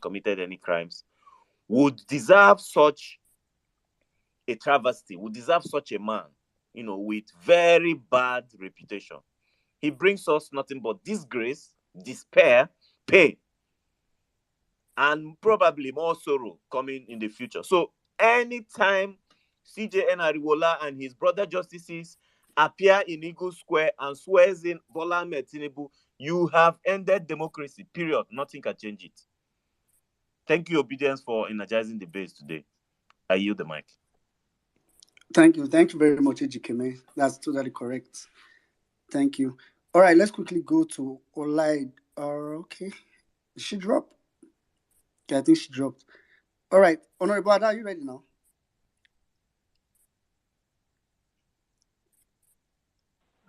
committed any crimes, would deserve such a travesty, would deserve such a man, with very bad reputation. He brings us nothing but disgrace, despair, pain, and probably more sorrow coming in the future. So anytime CJ Ariwola and his brother justices appear in Eagle Square and swears in Bola Ahmed Tinubu, you have ended democracy, period. Nothing can change it. Thank you, Obedience, for energizing the base today. I yield the mic. Thank you. Thank you very much, Ejikeme. That's totally correct. Thank you. All right, let's quickly go to Olaid. Okay. Did she drop? Yeah, I think she dropped. All right. Honorable Ada, are you ready now?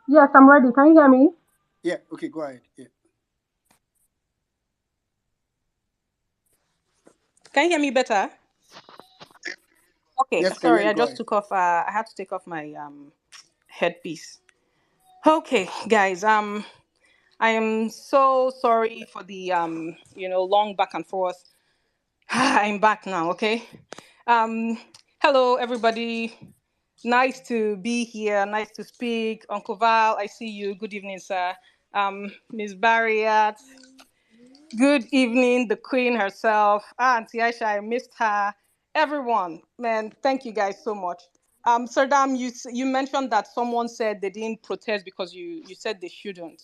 Yes, I'm ready. Can you hear me? Yeah, okay, go ahead. Yeah. Can you hear me better? Okay, Yes, sorry, I go just ahead. took off. I had to take off my headpiece. Okay, guys. I am so sorry for the long back and forth. I'm back now. Okay. Hello, everybody. Nice to be here. Nice to speak. Uncle Val, I see you. Good evening, sir. Miss Barriat. Good evening, the Queen herself. Auntie Aisha, I missed her. Everyone, man, thank you guys so much. Sir Dam, you mentioned that someone said they didn't protest because you said they shouldn't,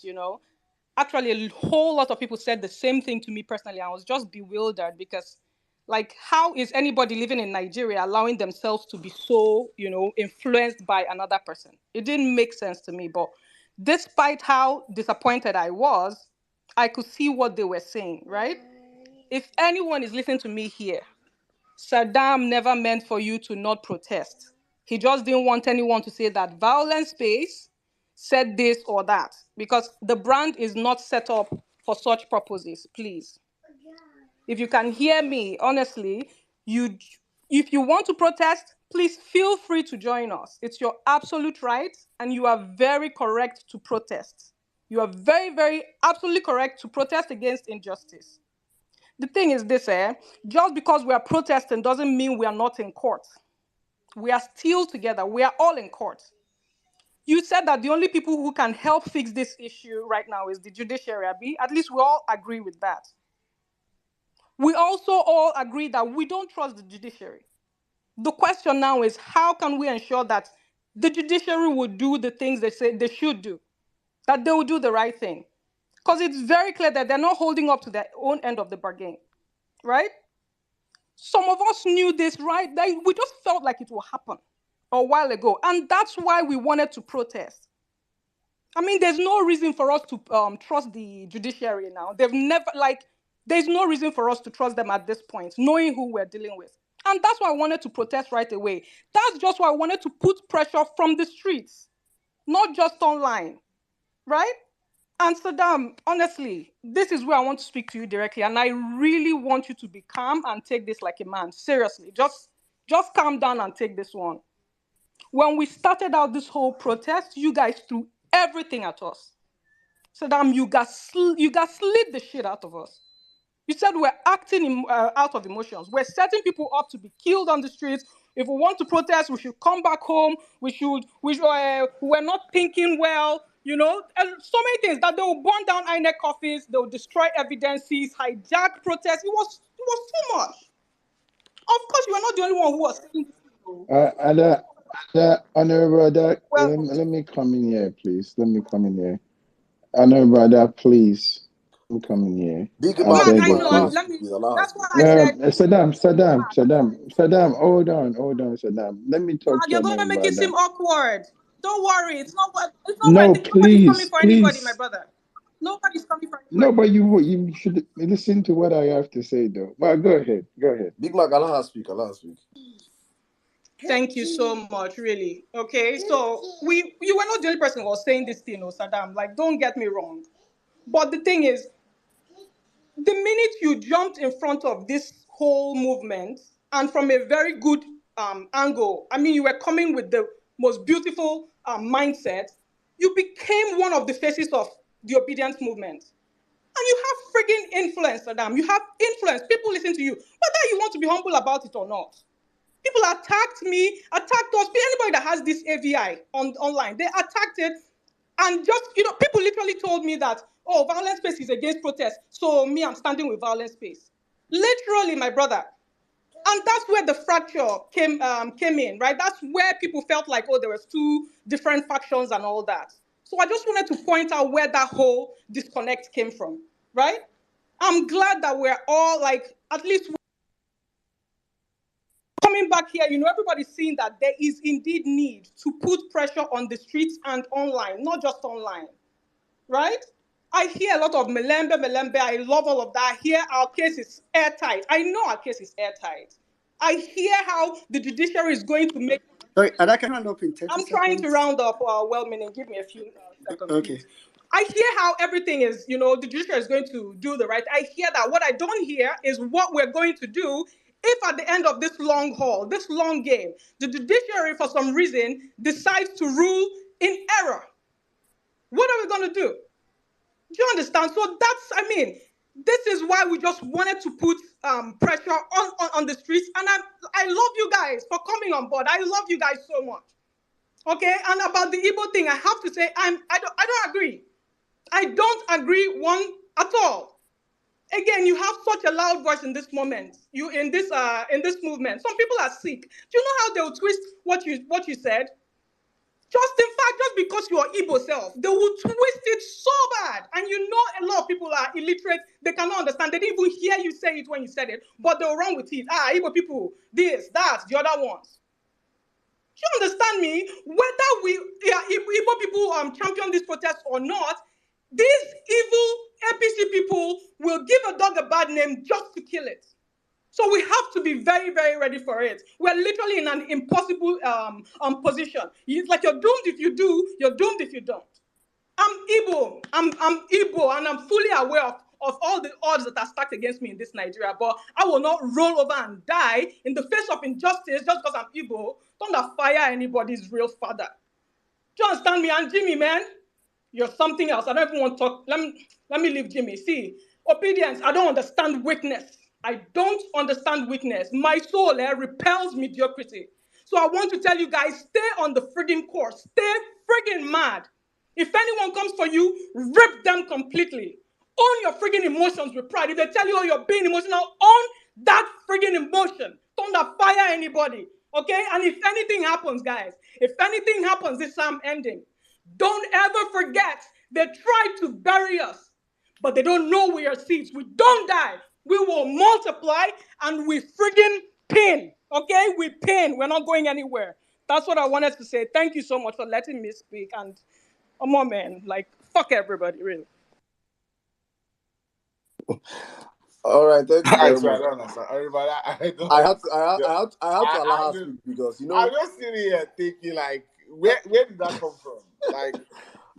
Actually, a whole lot of people said the same thing to me personally. I was just bewildered because, like, how is anybody living in Nigeria allowing themselves to be so, influenced by another person? It didn't make sense to me. But despite how disappointed I was, I could see what they were saying, right? If anyone is listening to me here, Saddam never meant for you to not protest. He just didn't want anyone to say that Vawulence Space said this or that, because the brand is not set up for such purposes, please. If you can hear me, honestly, if you want to protest, please feel free to join us. It's your absolute right, and you are very correct to protest. You are very, very, absolutely correct to protest against injustice. The thing is this, just because we are protesting doesn't mean we are not in court. We are still together. We are all in court. You said that the only people who can help fix this issue right now is the judiciary, Abi. At least we all agree with that. We also all agree that we don't trust the judiciary. The question now is, how can we ensure that the judiciary will do the things they say they should do, that they will do the right thing? Because it's very clear that they're not holding up to their own end of the bargain, right? Some of us knew this, right? We just felt like it will happen a while ago. And that's why we wanted to protest. I mean, there's no reason for us to trust the judiciary now. There's no reason for us to trust them at this point, knowing who we're dealing with. And that's why I wanted to protest right away. That's just why I wanted to put pressure from the streets, not just online, right? And Saddam, honestly, this is where I want to speak to you directly. And I really want you to be calm and take this like a man. Seriously, just calm down and take this one. When we started out this whole protest, you guys threw everything at us. Saddam, you got slid the shit out of us. You said we're acting out of emotions. We're setting people up to be killed on the streets. If we want to protest, we should come back home. We're not thinking well, and so many things, that they will burn down INEC office, they will destroy evidences, hijack protests. It was too much. Of course, you are not the only one who was saying this. Honorable Ada, let me come in here, please. Let me come in here. Honorable Ada, please. I'm coming here. Big Man, man, I know. That's what I said. Saddam, hold on, Saddam. Let me talk to You're going to make it seem awkward. Don't worry. It's not No, nobody's coming for anybody, my brother. Nobody's coming for anybody. No, but you should listen to what I have to say, though. But go ahead. Big Mac, allow her speak. Thank you so much, really. Okay, so you were not the only person who was saying this thing, Saddam. Like, don't get me wrong. But the thing is, the minute you jumped in front of this whole movement, and from a very good angle, I mean, you were coming with the most beautiful mindset, you became one of the faces of the obedience movement. And you have friggin' influence, Adam. You have influence. People listen to you, whether you want to be humble about it or not. People attacked me, attacked us. Anybody that has this AVI online, they attacked it. And just, people literally told me that, oh, Violence Space is against protest. So me, I'm standing with Violence Space. Literally, my brother. And that's where the fracture came in, right? That's where people felt like, oh, there was two different factions and all that. So I just wanted to point out where that whole disconnect came from, right? I'm glad that we're all like, at least coming back here, everybody's seeing that there is indeed need to put pressure on the streets and online, not just online, right? I hear a lot of melembe. I love all of that. I hear our case is airtight. I know our case is airtight. I hear how the judiciary is going to make. Sorry, Ada, can I round up in 30 I'm seconds? trying to round up. Well-meaning. Give me a few seconds, Okay. please. I hear how everything is, the judiciary is going to do the right. I hear that. What I don't hear is what we're going to do if at the end of this long haul, this long game, the judiciary, for some reason, decides to rule in error. What are we going to do? Do you understand? So this is why we just wanted to put pressure on the streets. And I love you guys for coming on board. I love you guys so much. Okay, and about the Igbo thing, I have to say I don't agree. I don't agree one at all. Again, you have such a loud voice in this moment. You in this movement. Some people are sick. Do you know how they'll twist what you said? Just because you're Igbo self, they will twist it so bad. And a lot of people are illiterate. They cannot understand. They didn't even hear you say it when you said it, but they'll run with it. Igbo people, this, that, the other ones. Do you understand me? Whether Igbo people champion this protest or not, these evil APC people will give a dog a bad name just to kill it. So we have to be very, very ready for it. We're literally in an impossible position. It's like you're doomed if you do, you're doomed if you don't. I'm Igbo. I'm Igbo, and I'm fully aware of all the odds that are stacked against me in this Nigeria. But I will not roll over and die in the face of injustice just because I'm Igbo. Don't fire anybody's real father. Do you understand me? And Jimmy, man, you're something else. I don't even want to talk. Let me leave Jimmy. See, obedience. I don't understand weakness. I don't understand weakness. My soul repels mediocrity. So I want to tell you guys, stay on the friggin' course. Stay friggin' mad. If anyone comes for you, rip them completely. Own your friggin' emotions with pride. If they tell you, oh, you're being emotional, own that friggin' emotion. Don't fire anybody. Okay? And if anything happens, guys, this is I'm ending. Don't ever forget, they tried to bury us, but they don't know we are seeds. We don't die. We will multiply and we friggin' pin. Okay? We pin. We're not going anywhere. That's what I wanted to say. Thank you so much for letting me speak. And come on, man. Like, fuck everybody, really. All right, thank you very So I much. don't understand. Everybody, I have to allow her to speak because I'm just sitting here thinking like, where did that come from? Like,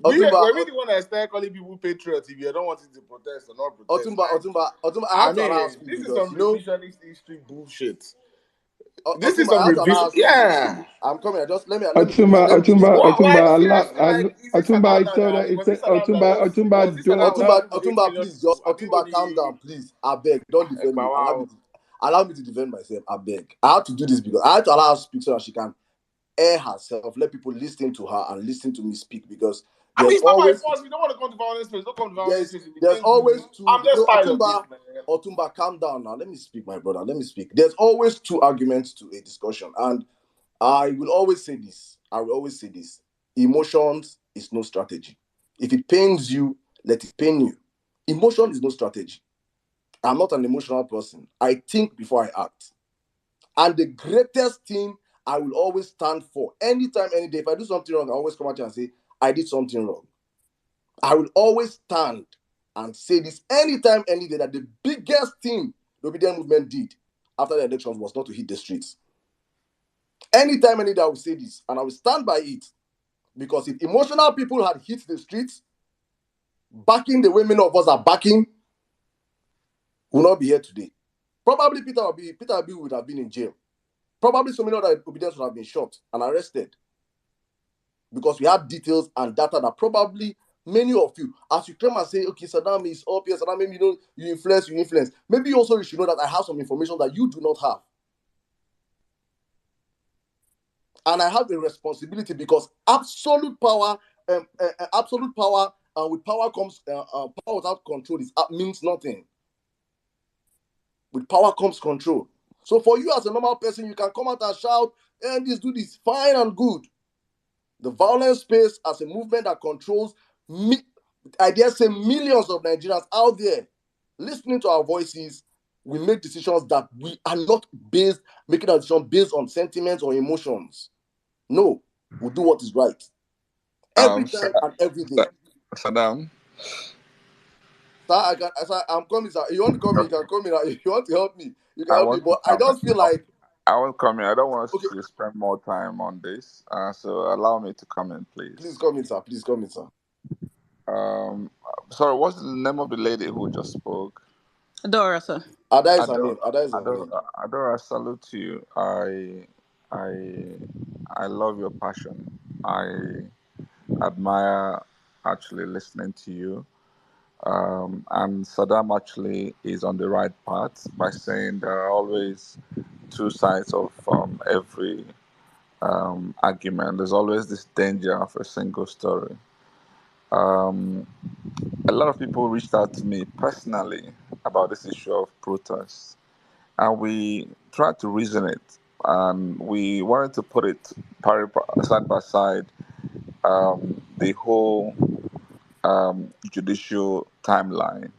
we really want to start calling people patriots if you don't want to protest or not protest. Otumba, I have to allow her to speak this is because, some revisionist history bullshit. This is some revision. Yeah. I'm coming. Just let me. Otumba, Like, please, just Otumba, calm down, please. I beg, don't defend me. Allow me to defend myself. I beg. I have to do this because I have to allow her to speak so that she can air herself. Let people listen to her and listen to me speak because there's always. We don't want to come to Violence Space. Don't come to Violence Space. There's always two. I'm just tired of this, man. Otumba, calm down now. Let me speak, my brother. Let me speak. There's always two arguments to a discussion, and I will always say this. Emotions is no strategy. If it pains you, let it pain you. Emotion is no strategy. I'm not an emotional person. I think before I act. And the greatest thing I will always stand for, anytime, any day, if I do something wrong, I always come at you and say, I did something wrong. I will always stand and say this anytime, any day, that the biggest thing the obedient movement did after the elections was not to hit the streets. Anytime, any day, I will say this, and I will stand by it. Because if emotional people had hit the streets, backing the way many of us are backing, we will not be here today. Probably Peter Obi would have been in jail. Probably so many other obedience would have been shot and arrested. Because we have details and data that probably Many of you, as you come and say, okay, Saddam is up here, Saddam, maybe you influence. Maybe also you should know that I have some information that you do not have. And I have a responsibility because absolute power, with power comes power without control means nothing. With power comes control. So for you as a normal person, you can come out and shout, and this dude is fine and good. The violence space as a movement that controls, I dare say, millions of Nigerians out there listening to our voices. We make decisions that we are not making a decision based on sentiments or emotions. No, we do what is right. Every time and every day. Saddam. Sir, I'm coming, sir. You want to come in, you can come in. If you want to help me, you can help me. But I just feel like I won't come in. I don't want us to spend more time on this. So allow me to come in, please. Please come in, sir. Please come in, sir. Sorry, what's the name of the lady who just spoke? Adora, sir. Ada is her name. Ada is her name. Adora, salute to you. I love your passion. I admire actually listening to you. And Saddam actually is on the right path by saying there are always two sides of every argument. There's always this danger of a single story. A lot of people reached out to me personally about this issue of protests, and we tried to reason it, and we wanted to put it side by side, the whole judicial timeline.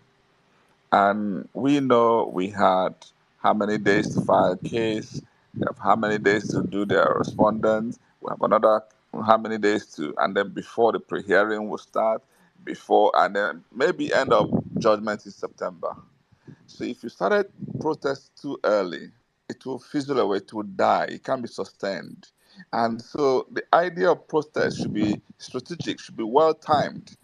And we know we had how many days to file a case, we have how many days to do their respondents, we have another how many days to, and then before the pre-hearing will start, and then maybe end up judgment in September. So if you started protest too early, it will fizzle away, it will die, it can't be sustained. And so the idea of protest should be strategic, should be well timed.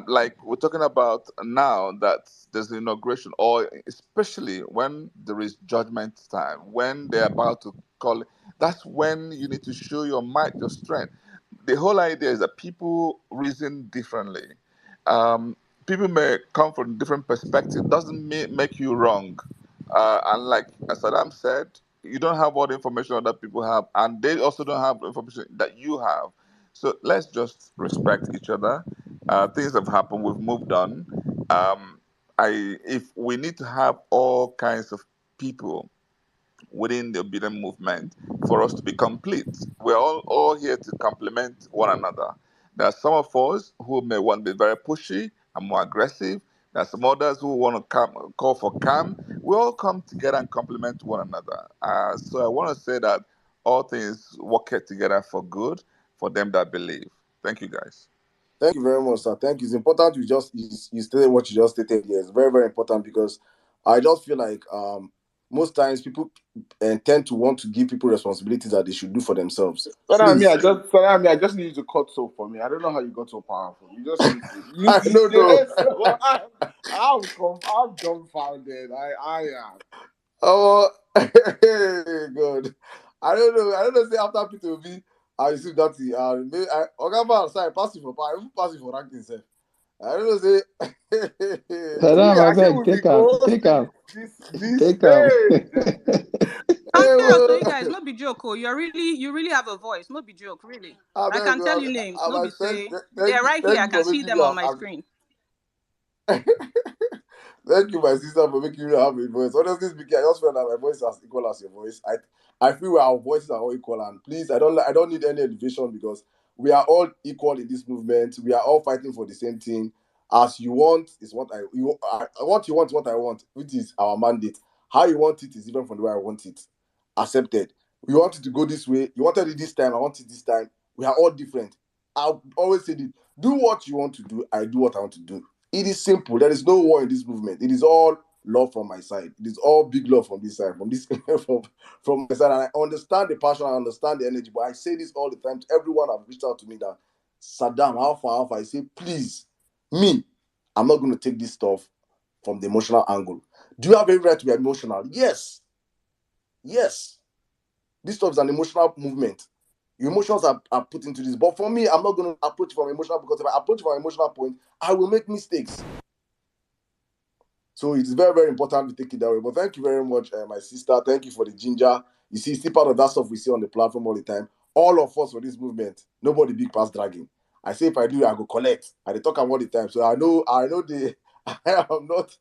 Like we're talking about now that there's the inauguration, or especially when there is judgment time, when they're about to call it, that's when you need to show your might, your strength. The whole idea is that people reason differently. People may come from different perspectives. Doesn't make you wrong. And like Saddam said, you don't have all the information other people have, and they also don't have information that you have. So let's just respect each other. Things have happened. We've moved on. If we need to have all kinds of people within the obedient movement for us to be complete, we're all here to complement one another. There are some of us who may want to be very pushy and more aggressive. There are some others who want to call for calm. We all come together and complement one another. So I want to say that all things work together for good for them that believe. Thank you, guys. Thank you very much, sir. Thank you. It's important you stated what you just stated here. It's very, very important because I just feel like most times people tend to want to give people responsibilities that they should do for themselves. I just need you to cut soap for me. I don't know how you got so powerful. You just need to. I don't know. I'm dumbfounded. I am. Oh, good. I don't know. Say after P2V, I received that. Maybe Ogama, sorry, pass it for power. I even pass it for ranking self. I don't know. Say. Saddam, I beg, take out. I'm serious, so you guys, not be joke. Oh, you really have a voice. Not be joke, really. I can tell you names. Not be say they're right here. I can see them on my screen. Thank you, my sister, for making me have a voice. Honestly speaking, I just feel that my voice is as equal as your voice. I feel our voices are all equal, and please, I don't need any elevation because we are all equal in this movement. We are all fighting for the same thing. As you want is what what you want is what I want, which is our mandate. How you want it is different from the way I want it. Accepted. We want it to go this way. You wanted it this time. I want it this time. We are all different. I've always said it. Do what you want to do. I do what I want to do. It is simple. There is no war in this movement. It is all love from my side. It is all big love from this side, from my side. And I understand the passion, I understand the energy, but I say this all the time to everyone I've reached out to me that Saddam, how far? I say, please, I'm not going to take this stuff from the emotional angle. Do you have every right to be emotional? Yes. This stuff is an emotional movement. Emotions are put into this. But for me, I'm not going to approach from emotional, because if I approach from an emotional point, I will make mistakes. So it's very, very important to take it that way. But thank you very much, my sister. Thank you for the ginger. You see, still part of that stuff we see on the platform all the time. All of us for this movement, nobody big past dragging. I say if I do, I go collect. I dey talk about all the time. So I know the I am not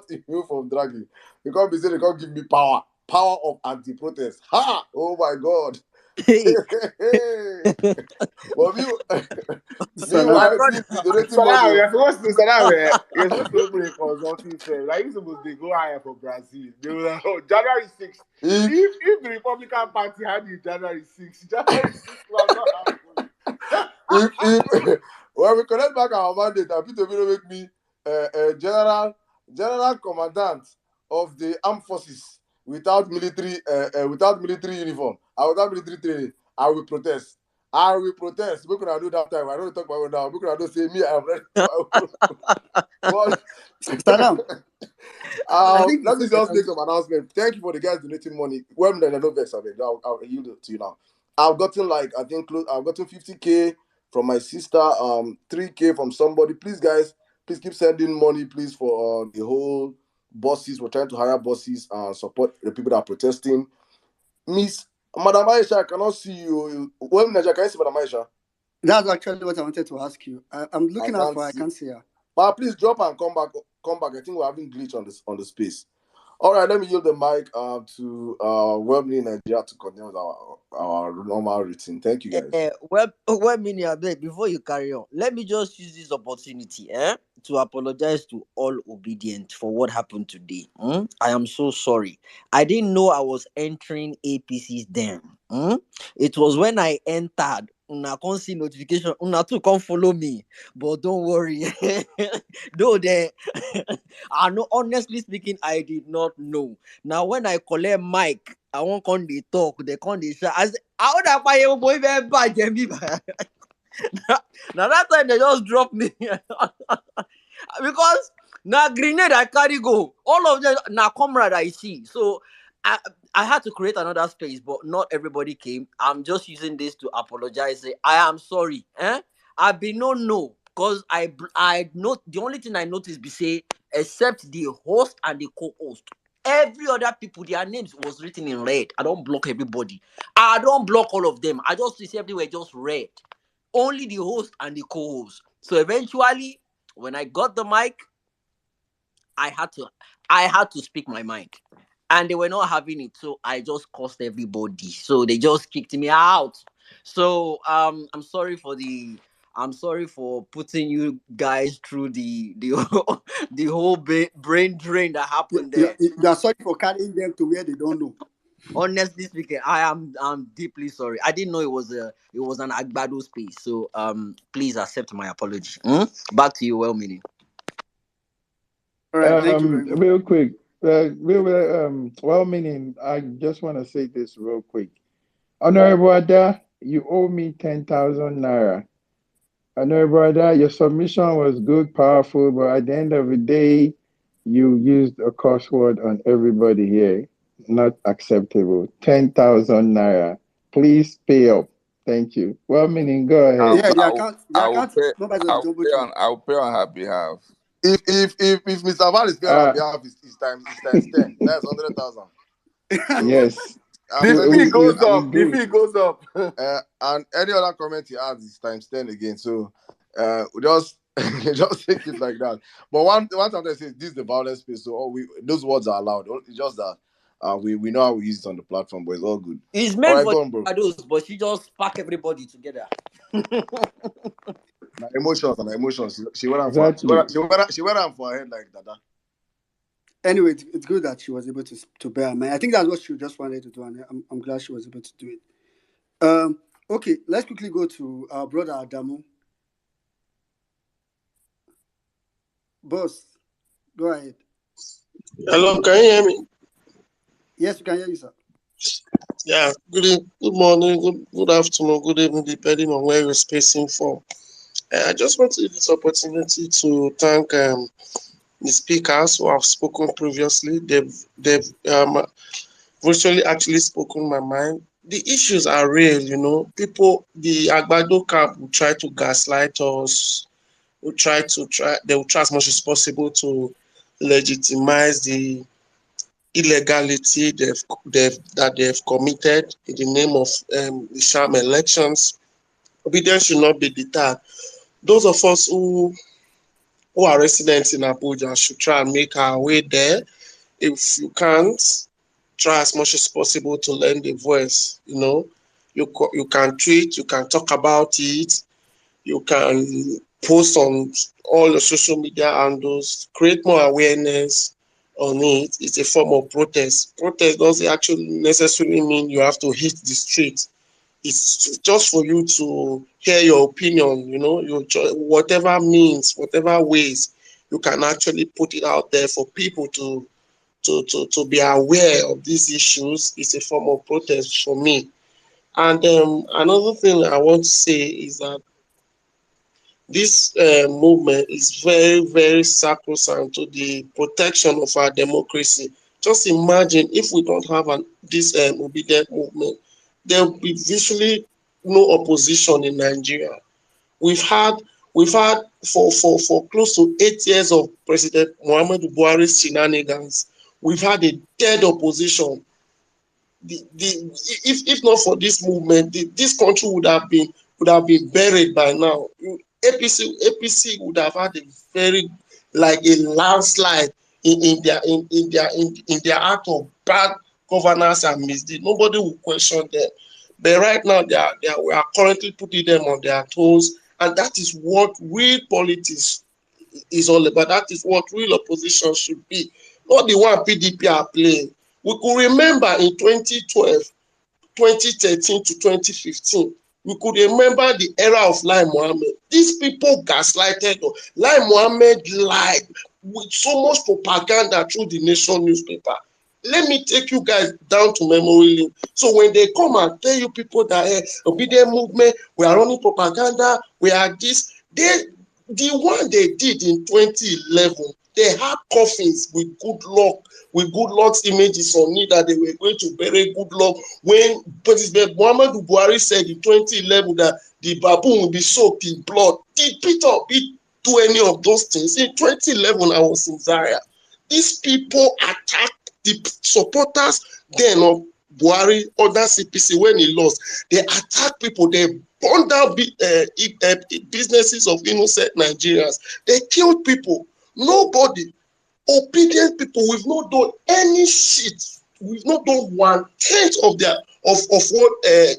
immune from dragging. They can't be saying they can't give me power of anti-protest. Ha! Oh my God. Hey, Well, Salam. my meanwhile, brother. since the donating money, Salam, you're supposed to open a consulting firm. Like you supposed to go higher for Brazil. They were like, oh, January 6th. if If the Republican Party had it January 6th, January 6th was not happening. if when we collect back our mandate, and Peter will make me general commandant of the armed forces without military uniform and without military training, I will protest. We could do that time. I don't talk about it now. We could don't say me. I am ready. What? Salam. I think Let me before just make some announcement. Thank you for the guys donating money. Well, no vex, I'll yield it to you now. I've gotten I've gotten 50K from my sister, 3K from somebody. Please, guys, please keep sending money, please, for the whole bosses. We're trying to hire bosses and support the people that are protesting. Miss Madam Aisha, I cannot see you. Well, Naja, can you see Madam Aisha? that's actually what I wanted to ask you. I'm looking out for her. I See. can't see her. But please drop and come back. I think we're having glitch on the space. All right, let me yield the mic to Wembley Nigeria to continue with our normal routine. Thank you, guys. Well, Mini, I beg, before you carry on, let me just use this opportunity to apologize to all obedient for what happened today. I am so sorry. I didn't know I was entering APC's den. It was when I entered. Una can't see notification. Una too can't follow me. But don't worry. Though they I know, honestly speaking, I did not know. Now when I collect mic, I won't come they talk, they come they shout. I say, how that fire boy very bad, Jemmy? Now that time they just drop me because now grenade I carry go. All of them now comrade I see. So I had to create another space, but not everybody came. I'm just using this to apologize. Say, I am sorry. I be no because I know the only thing I noticed be say except the host and the co-host. Every other people, their names was written in red. I don't block everybody. I don't block all of them. I just see everywhere just red. Only the host and the co-host. So eventually, when I got the mic, I had to speak my mind. And they were not having it. So I just cursed everybody. So they just kicked me out. So I'm sorry for putting you guys through the the whole brain drain that happened there. You are sorry for carrying them to where they don't know. Honestly speaking, I'm deeply sorry. I didn't know it was an Agbado space. So please accept my apology. Back to you, well meaning. All right, thank you very much. Real quick, well meaning. I just want to say this real quick. Honorable Ada, you owe me 10,000 naira. Honorable Ada, your submission was good, powerful, but at the end of the day, you used a curse word on everybody here. Not acceptable. 10,000 naira. Please pay up. Thank you. Well meaning, go ahead. Yeah, the I account numbers of Jumbo Tree. will pay on her behalf. If Mr. Val is paying on behalf, it's times 10. That's 100,000. So, Yes. The fee goes up. The good. fee goes up. And any other comment he adds is times 10 again. So we just take it like that. But one time they say this is the violence space, so those words are allowed. It's just that we know how we use it on the platform, but it's all good. It's meant right, for go on, bro. those, but she just pack everybody together. Emotions. She went on for her head like that. Anyway, it's good that she was able to bear man. I think that's what she just wanted to do, and I'm glad she was able to do it. Okay, let's quickly go to our brother Adamu. Boss, go ahead. Hello, can you hear me? Yes, we can hear you, sir. Yeah, good morning, good afternoon, good evening, depending on where you're spacing from. I just want to use this opportunity to thank the speakers who have spoken previously. They've virtually actually spoken my mind. the issues are real, you know. People, the Agbado camp will try to gaslight us, they will try as much as possible to legitimize the illegality that they've committed in the name of the sham elections. Obedience should not be deterred. Those of us who are residents in Abuja should try and make our way there. If you can't, try as much as possible to lend a voice. You know, you can tweet, you can talk about it, you can post on all the social media handles, create more awareness on it. It's a form of protest. Protest doesn't actually necessarily mean you have to hit the street. It's just for you to hear your opinion, you know, whatever means, whatever ways you can actually put it out there for people to be aware of these issues is a form of protest for me. And another thing I want to say is that this movement is very, very sacrosanct to the protection of our democracy. Just imagine if we don't have this obedient movement, there will be virtually no opposition in Nigeria. We've had for close to 8 years of President Muhammadu Buhari's shenanigans, we've had a dead opposition. If not for this movement, this country would have been buried by now. APC would have had a very, like a landslide in their act of bad governance and misdeed. Nobody will question them. But right now we are currently putting them on their toes, and that is what real politics is all about. That is what real opposition should be, not the one PDP are playing. We could remember in 2012, 2013 to 2015, we could remember the era of Lai Mohammed. These people gaslighted. Lai Mohammed lied with so much propaganda through the Nation newspaper. Let me take you guys down to memory lane. So when they come and tell you people that obedient movement, we are running propaganda, we are this, the one they did in 2011, they had coffins with good luck's images on it that they were going to bury good luck. When President Muhammadu Buhari said in 2011 that the baboon will be soaked in blood, did Peter Obi do any of those things? In 2011, I was in Zaria. These people attacked the supporters then of Buhari under CPC when he lost. They attacked people. They burned down businesses of innocent Nigerians. They killed people. Nobody, obedient people, we've not done any shit. We've not done 1/10 of what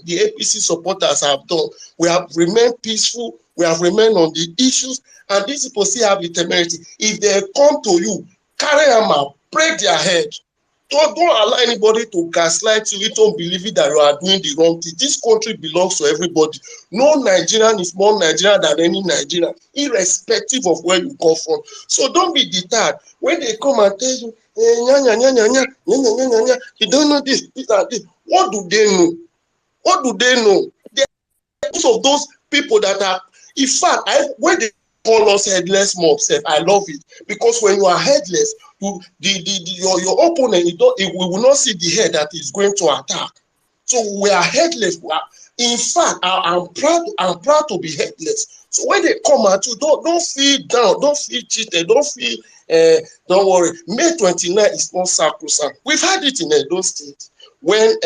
the APC supporters have done. We have remained peaceful. We have remained on the issues, and these people still have the temerity. If they come to you, carry them out, break their head. Don't allow anybody to gaslight you. You don't believe it that you are doing the wrong thing. This country belongs to everybody. No Nigerian is more Nigerian than any Nigerian, irrespective of where you come from. So don't be deterred when they come and tell you, you don't know this and this. What do they know? What do they know? Most of those people that are, in fact, when they call us headless mobs, I love it, because when you are headless, your opponent, we will not see the head that is going to attack. So we are headless. In fact, I'm proud to be headless. So when they come at you, don't feel down, don't feel cheated, don't worry. May 29 is not sacrosanct. We've had it in Edo State when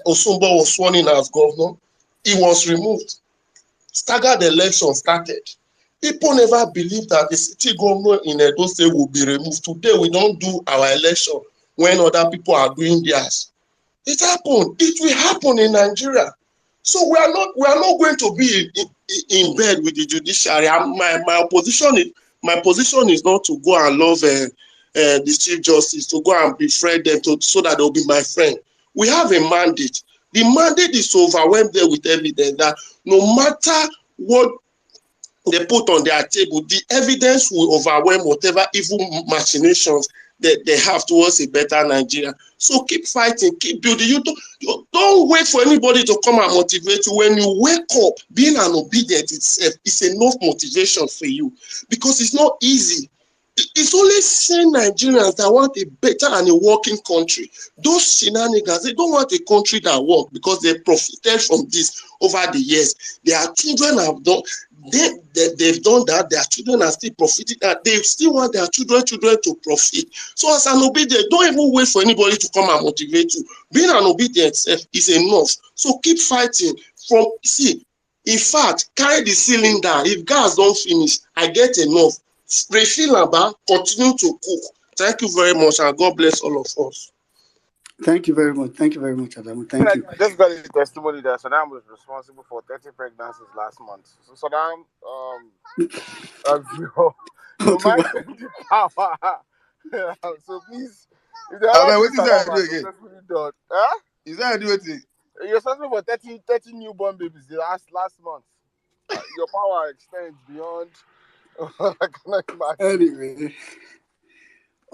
Osumbo was sworn in as governor. He was removed. Staggered election started. People never believed that the city governor in Edo State will be removed. Today, we don't do our election when other people are doing theirs. It happened. It will happen in Nigeria. So we are not going to be in bed with the judiciary. My position is not to go and love the Chief Justice, to go and befriend them so that they'll be my friend. We have a mandate. The mandate is to overwhelm them with evidence that no matter what they put on their table, the evidence will overwhelm whatever evil machinations that they have towards a better Nigeria. So keep fighting, keep building. You don't wait for anybody to come and motivate you. When you wake up, being an obedient itself is enough motivation for you, because it's not easy. It's only sane Nigerians that want a better and a working country. Those shenanigans, they don't want a country that works because they profited from this over the years. Their children have done, they've done that. Their children are still profiting that. They still want their children to profit. So as an obedient, don't even wait for anybody to come and motivate you. Being an obedient self is enough. So keep fighting. In fact, carry the cylinder. If gas don't finish, I get enough. Refill about, continue to cook. Thank you very much, and God bless all of us. Thank you very much. Thank you very much, Adam. Thank you. I just got a testimony that Saddam was responsible for 30 pregnancies last month. So Saddam, your mindset is power. So please, if the other what is that Saddam do has again? successfully done, huh? Is that do it? You're responsible for 30 newborn babies the last month. Your power extends beyond. I cannot imagine. Anyway.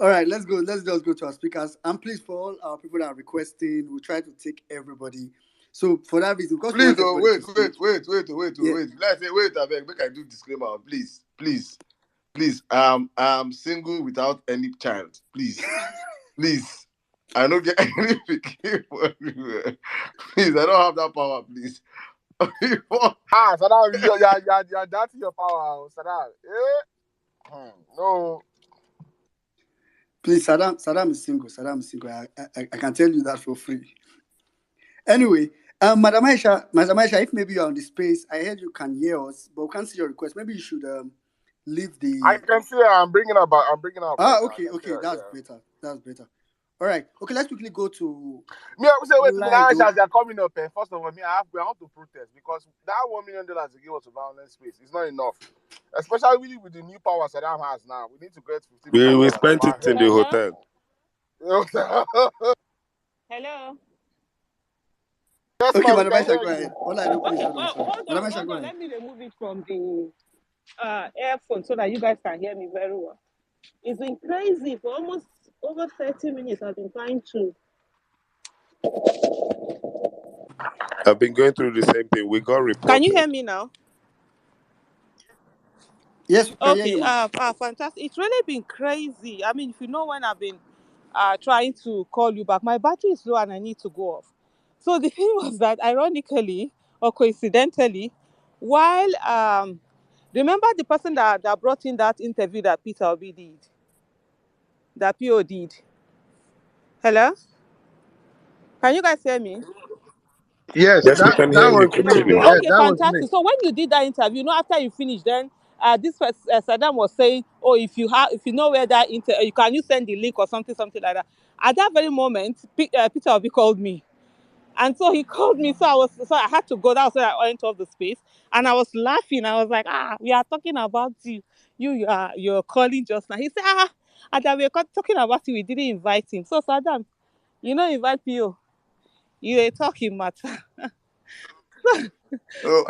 All right, let's go. Let's just go to our speakers. And please, for all our people that are requesting, we'll try to take everybody. So for that reason, because please, wait. Yeah. Let's say wait, I beg, make I do disclaimer. Please. I'm single without any child. Please. I don't get any picking for everywhere. Please, I don't have that power, please. Saddam, you're doubting your power, Saddam. No. Please, Saddam is single. I can tell you that for free. Anyway, Madam Aisha, if maybe you're on the space, I heard you can hear us, but we can't see your request. Maybe you should leave the. I can see her. I'm bringing up. Okay. That's better. All right. Okay, let's quickly go to. Me, I say, wait, Aisha, they're coming up. First of all, I want to protest because that $1 million they give us a violence space is not enough. Especially with the new power Saddam has now. We need to get 50. We spent it in the hotel. Hello. Yes, Okay, ma'am, Madam we can Aisha, hear go you. ahead. Please hold on. Madam Aisha, go ahead. Let me remove it from the earphone so that you guys can hear me very well. It's been crazy for almost over 30 minutes. I've been trying to. I've been going through the same thing. We got reported. Can you hear me now? Yes, we can hear Okay. you, ma'am. Fantastic. It's really been crazy. I mean, if you know when I've been trying to call you back, my battery is low and I need to go off. So the thing was that, ironically or coincidentally, while remember the person that brought in that interview that Peter Obi did, that PO did. Hello? Can you guys hear me? Yes, Yes, we that can hear you. was me. Continue. Yes, Okay, that was me. fantastic. So when you did that interview, after you finished, then this Saddam was saying, "Oh, if you know where that can you send the link or something like that." At that very moment, Peter Obi called me, and so he called me. So I had to go. That was where I went off the space, and I was laughing. I was like, we are talking about you. You're calling just now. He said, and that we were talking about you. We didn't invite him. So Saddam, invite PO. You a talking matter. No,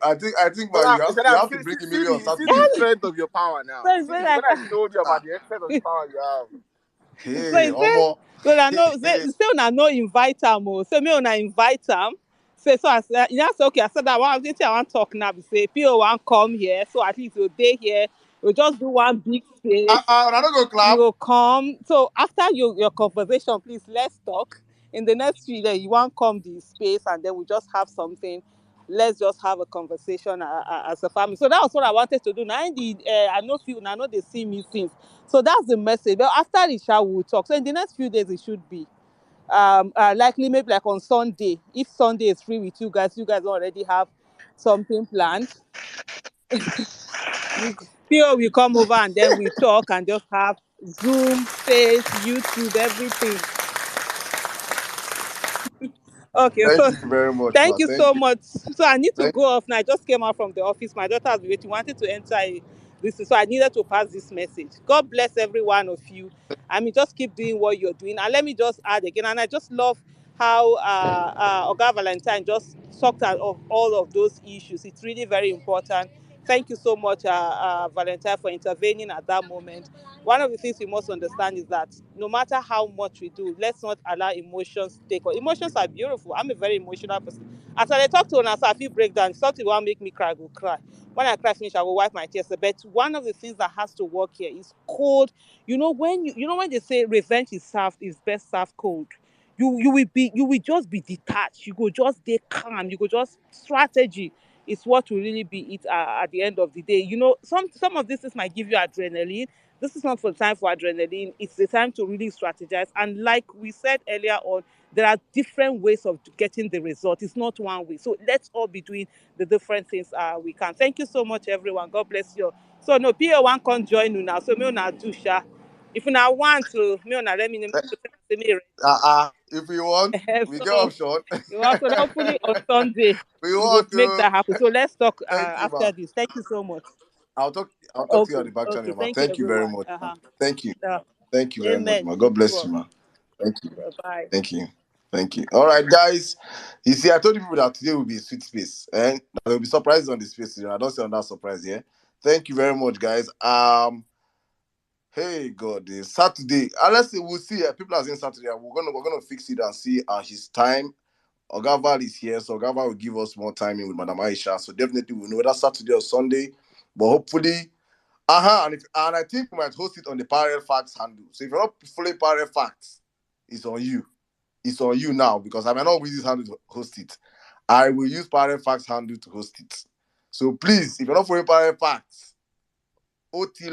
I think, you have to bring Emilio on See Saturday. the strength of your power now. So it's When like, I told you about the extent of the power you have. Hey, so I know. Still, I no invite him. So me una invite him. So I said, okay. I said that I want to talk now. Say, PO want come here. So at least we'll stay here. We'll just do one big space. I don't go clap. You will come. So after your conversation, please let's talk. In the next few days, you want come the space, and then we just have something. Let's just have a conversation as a family. So that was what I wanted to do. Now, I know they see me since. So that's the message. But after the show, we'll talk. So in the next few days, it should be likely maybe like on Sunday. If Sunday is free with you guys already have something planned. PO will come over and then we talk and just have Zoom, Face, YouTube, everything. Okay, Thank you very much. Thank you so much. So I need to Thank go off now. I just came out from the office. My daughter has been waiting, wanted to enter this, so I needed to pass this message. God bless every one of you. I mean, just keep doing what you're doing. And let me just add again, and I just love how Oga Valentine just talked out of all of those issues. It's really very important thank you so much, Valentine, for intervening at that moment. One of the things we must understand is that no matter how much we do, let's not allow emotions to take. Emotions are beautiful. I'm a very emotional person. As I talk to one, I feel breakdown. Something will make me cry, I will cry. When I cry finish, I will wipe my tears. But one of the things that has to work here is cold. When they say revenge is best served cold. You will just be detached. You go just stay calm. You go just strategy is what will really be it at the end of the day. Some of this might give you adrenaline. This is not for time for adrenaline. It's the time to really strategize. And like we said earlier on, there are different ways of getting the result. It's not one way. So let's all be doing the different things we can. Thank you so much, everyone. God bless you. So no, PO1 can't join you now. So me una do sha. If you now want to, me una let me know. Say me If we want, ready. we get So option. you want to hopefully on Sunday We we will want make to. that happen. So let's talk Thank you, ma. after this. Thank you so much. I'll talk to you on Okay, the back okay. channel, ma. Thank you, Thank you very everyone. much, ma. Thank you. Uh, Thank you very much, amen. ma. Keep God bless you, well. ma. Thank you. Bye. Thank you. Thank you. All right, guys. You see, I told you people that today will be a sweet space. And there will be surprises on the space. I don't say on that surprise, yeah. Thank you very much, guys. Hey God, it's Saturday. Let's see, we'll see. People are saying Saturday. We're gonna fix it and see his time. Ogaval is here, so Ogaval will give us more time in with Madam Aisha. So definitely we'll know whether Saturday or Sunday. But hopefully, and I think we might host it on the Parallel Facts handle. So if you're not following Parallel Facts, it's on you. It's on you now because I might not use this handle to host it. I will use Parallel Facts handle to host it. So please, if you're not following Parallel Facts, OT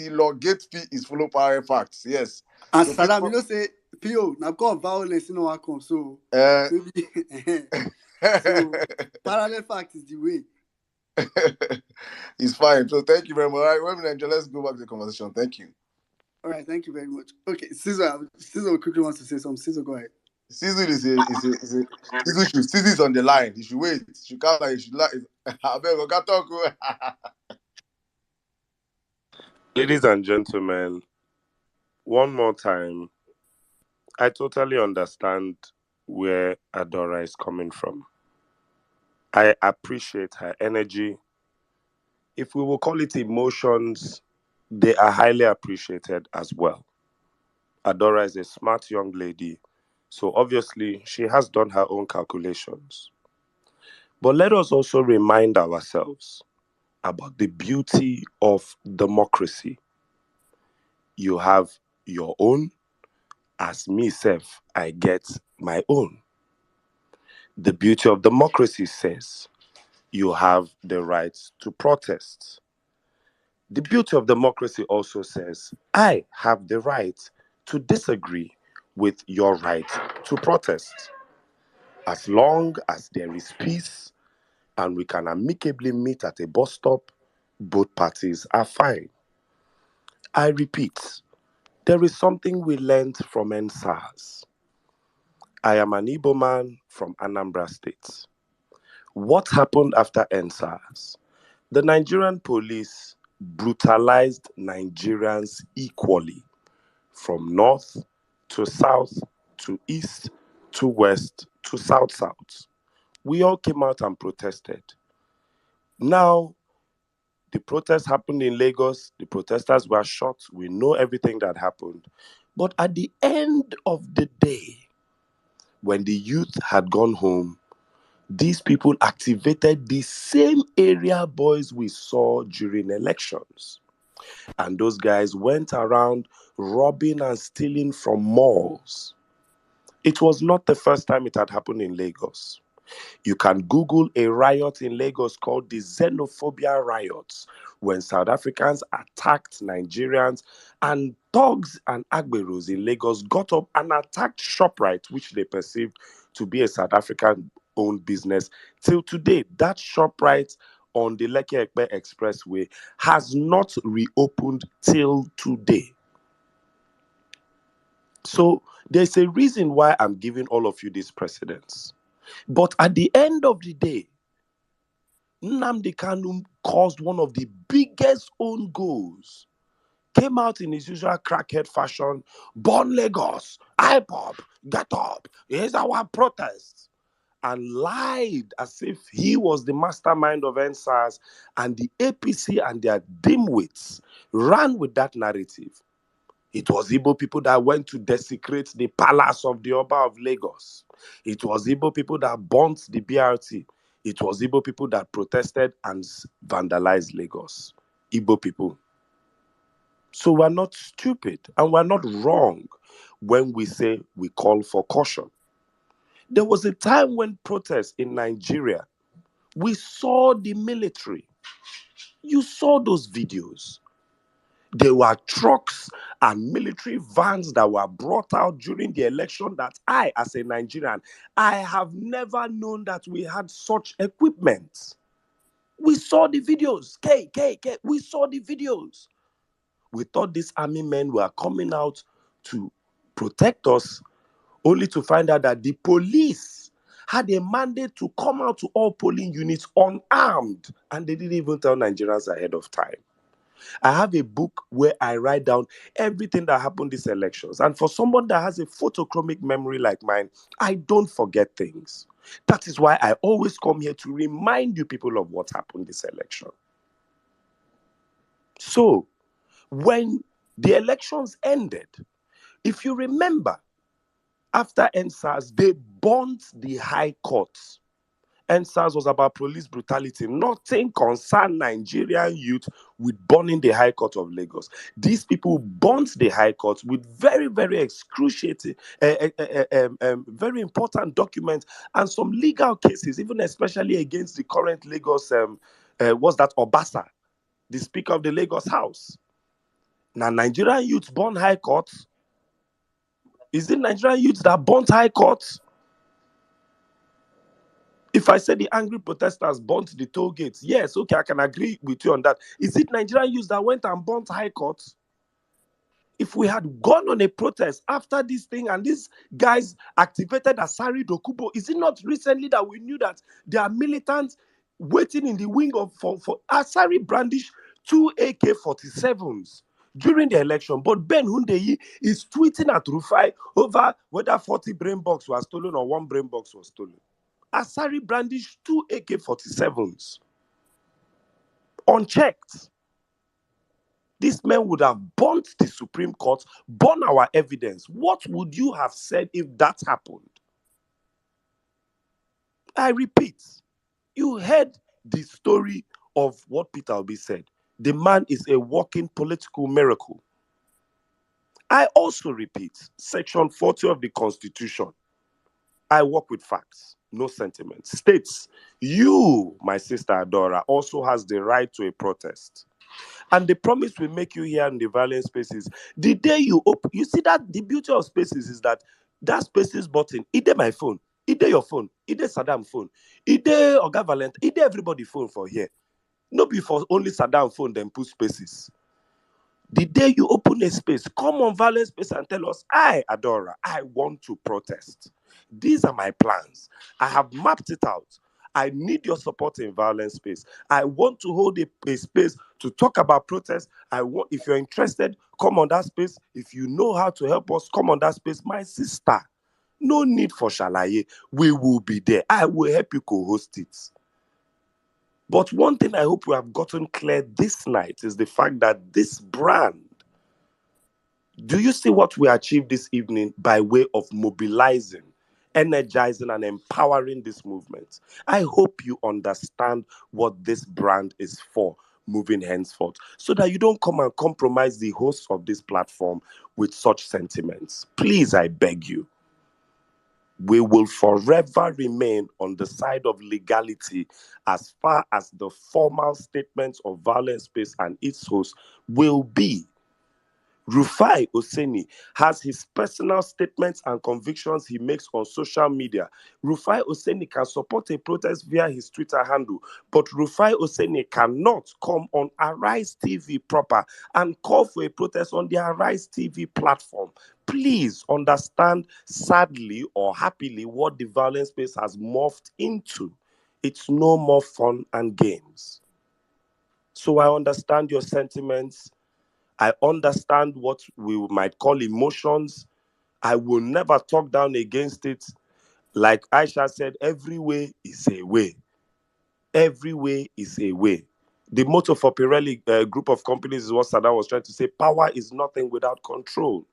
law gate fee is follow Parallel Facts. Yes. And So please, Saddam, say, PO, now call violence, come. So uh, maybe so parallel fact is the way. it's fine. So thank you very much. All right, wait a minute, let's go back to the conversation. Thank you. All right, thank you very much. Okay, Caesar quickly wants to say something. Caesar, go ahead. Caesar Caesar is on the line. He should wait. He should come like he should like. I beg you, go talk. Ladies and gentlemen, one more time, I totally understand where Adora is coming from. I appreciate her energy. If we will call it emotions, they are highly appreciated as well. Adora is a smart young lady, so obviously she has done her own calculations. But let us also remind ourselves about the beauty of democracy. You have your own, as me self, I get my own. The beauty of democracy says you have the right to protest. The beauty of democracy also says I have the right to disagree with your right to protest. As long as there is peace and we can amicably meet at a bus stop, both parties are fine. I repeat, there is something we learned from NSAS. I am an Igbo man from Anambra State. What happened after NSAS? The Nigerian police brutalized Nigerians equally, from north to south to east to west to south. We all came out and protested. Now, the protest happened in Lagos. The protesters were shot. We know everything that happened. But at the end of the day, when the youth had gone home, these people activated the same area boys we saw during elections. And those guys went around robbing and stealing from malls. It was not the first time it had happened in Lagos. You can Google a riot in Lagos called the Xenophobia Riots, when South Africans attacked Nigerians and thugs and agberos in Lagos got up and attacked ShopRite, which they perceived to be a South African-owned business. Till today, that ShopRite on the Lekki Ekpe Expressway has not reopened till today. So there's a reason why I'm giving all of you these precedents. But at the end of the day, Nnamdi Kanu caused one of the biggest own goals. Came out in his usual crackhead fashion, Born Lagos, IPOP, get up, here's our protest. and lied as if he was the mastermind of NSAS, and the APC and their dimwits ran with that narrative. It was Igbo people that went to desecrate the palace of the Oba of Lagos. It was Igbo people that burnt the BRT. It was Igbo people that protested and vandalized Lagos. Igbo people. So we're not stupid and we're not wrong when we say we call for caution. There was a time when protests in Nigeria, we saw the military. You saw those videos. There were trucks and military vans that were brought out during the election that I, as a Nigerian, I have never known that we had such equipment. We saw the videos. We saw the videos. We thought these army men were coming out to protect us, only to find out that the police had a mandate to come out to all polling units unarmed, and they didn't even tell Nigerians ahead of time. I have a book where I write down everything that happened these elections. And for someone that has a photochromic memory like mine, I don't forget things. That is why I always come here to remind you people of what happened this election. So, when the elections ended, if you remember, after NSAS, they burnt the high courts. NSAS was about police brutality. Nothing concerned Nigerian youth with burning the High Court of Lagos. These people burnt the High Court with very, very excruciating, very important documents and some legal cases, even especially against the current Lagos, what's that, Obasa, the Speaker of the Lagos House. Now, Nigerian youths burn High Courts. Is it Nigerian youths that burnt High Courts? If I say the angry protesters burnt the toll gates, yes, okay, I can agree with you on that. Is it Nigerian youths that went and burnt High Courts? If we had gone on a protest after this thing and these guys activated Asari Dokubo, is it not recently that we knew that there are militants waiting in the wing of for Asari brandish 2 AK-47s during the election? But Ben Hundeyi is tweeting at Rufai over whether 40 brain box was stolen or 1 brain box was stolen. Asari brandished 2 AK-47s unchecked. These men would have burnt the Supreme Court, burnt our evidence. What would you have said if that happened? I repeat, you heard the story of what Peter Obi said. The man is a walking political miracle. I also repeat, Section 40 of the Constitution. I work with facts, no sentiment. States, you, my sister Adora, also has the right to a protest. And the promise we make you here in the Vawulence spaces, the day you open, you see that the beauty of spaces is that spaces button, either my phone, either your phone, either Saddam phone, either Oga Valent, either everybody phone for here. No be for only Saddam phone, then put spaces. The day you open a space, come on Vawulence space and tell us, I, Adora, I want to protest. These are my plans. I have mapped it out. I need your support in Vawulence space. I want to hold a space to talk about protest. If you're interested, come on that space. If you know how to help us, come on that space. My sister, no need for shalaye. We will be there. I will help you co-host it. But one thing I hope we have gotten clear this night is the fact that this brand, do you see what we achieved this evening by way of mobilizing, energizing, and empowering this movement? I hope you understand what this brand is for moving henceforth, so that you don't come and compromise the hosts of this platform with such sentiments. Please, I beg you. We will forever remain on the side of legality as far as the formal statements of Vawulence Space and its hosts will be. Rufai Oseni has his personal statements and convictions he makes on social media. Rufai Oseni can support a protest via his Twitter handle, but Rufai Oseni cannot come on Arise TV proper and call for a protest on the Arise TV platform. Please understand, sadly or happily, what the Vawulence Space has morphed into. It's no more fun and games. So I understand your sentiments. I understand what we might call emotions. I will never talk down against it. Like Aisha said, every way is a way. Every way is a way. The motto for Pirelli group of companies is what Saddam was trying to say. Power is nothing without control.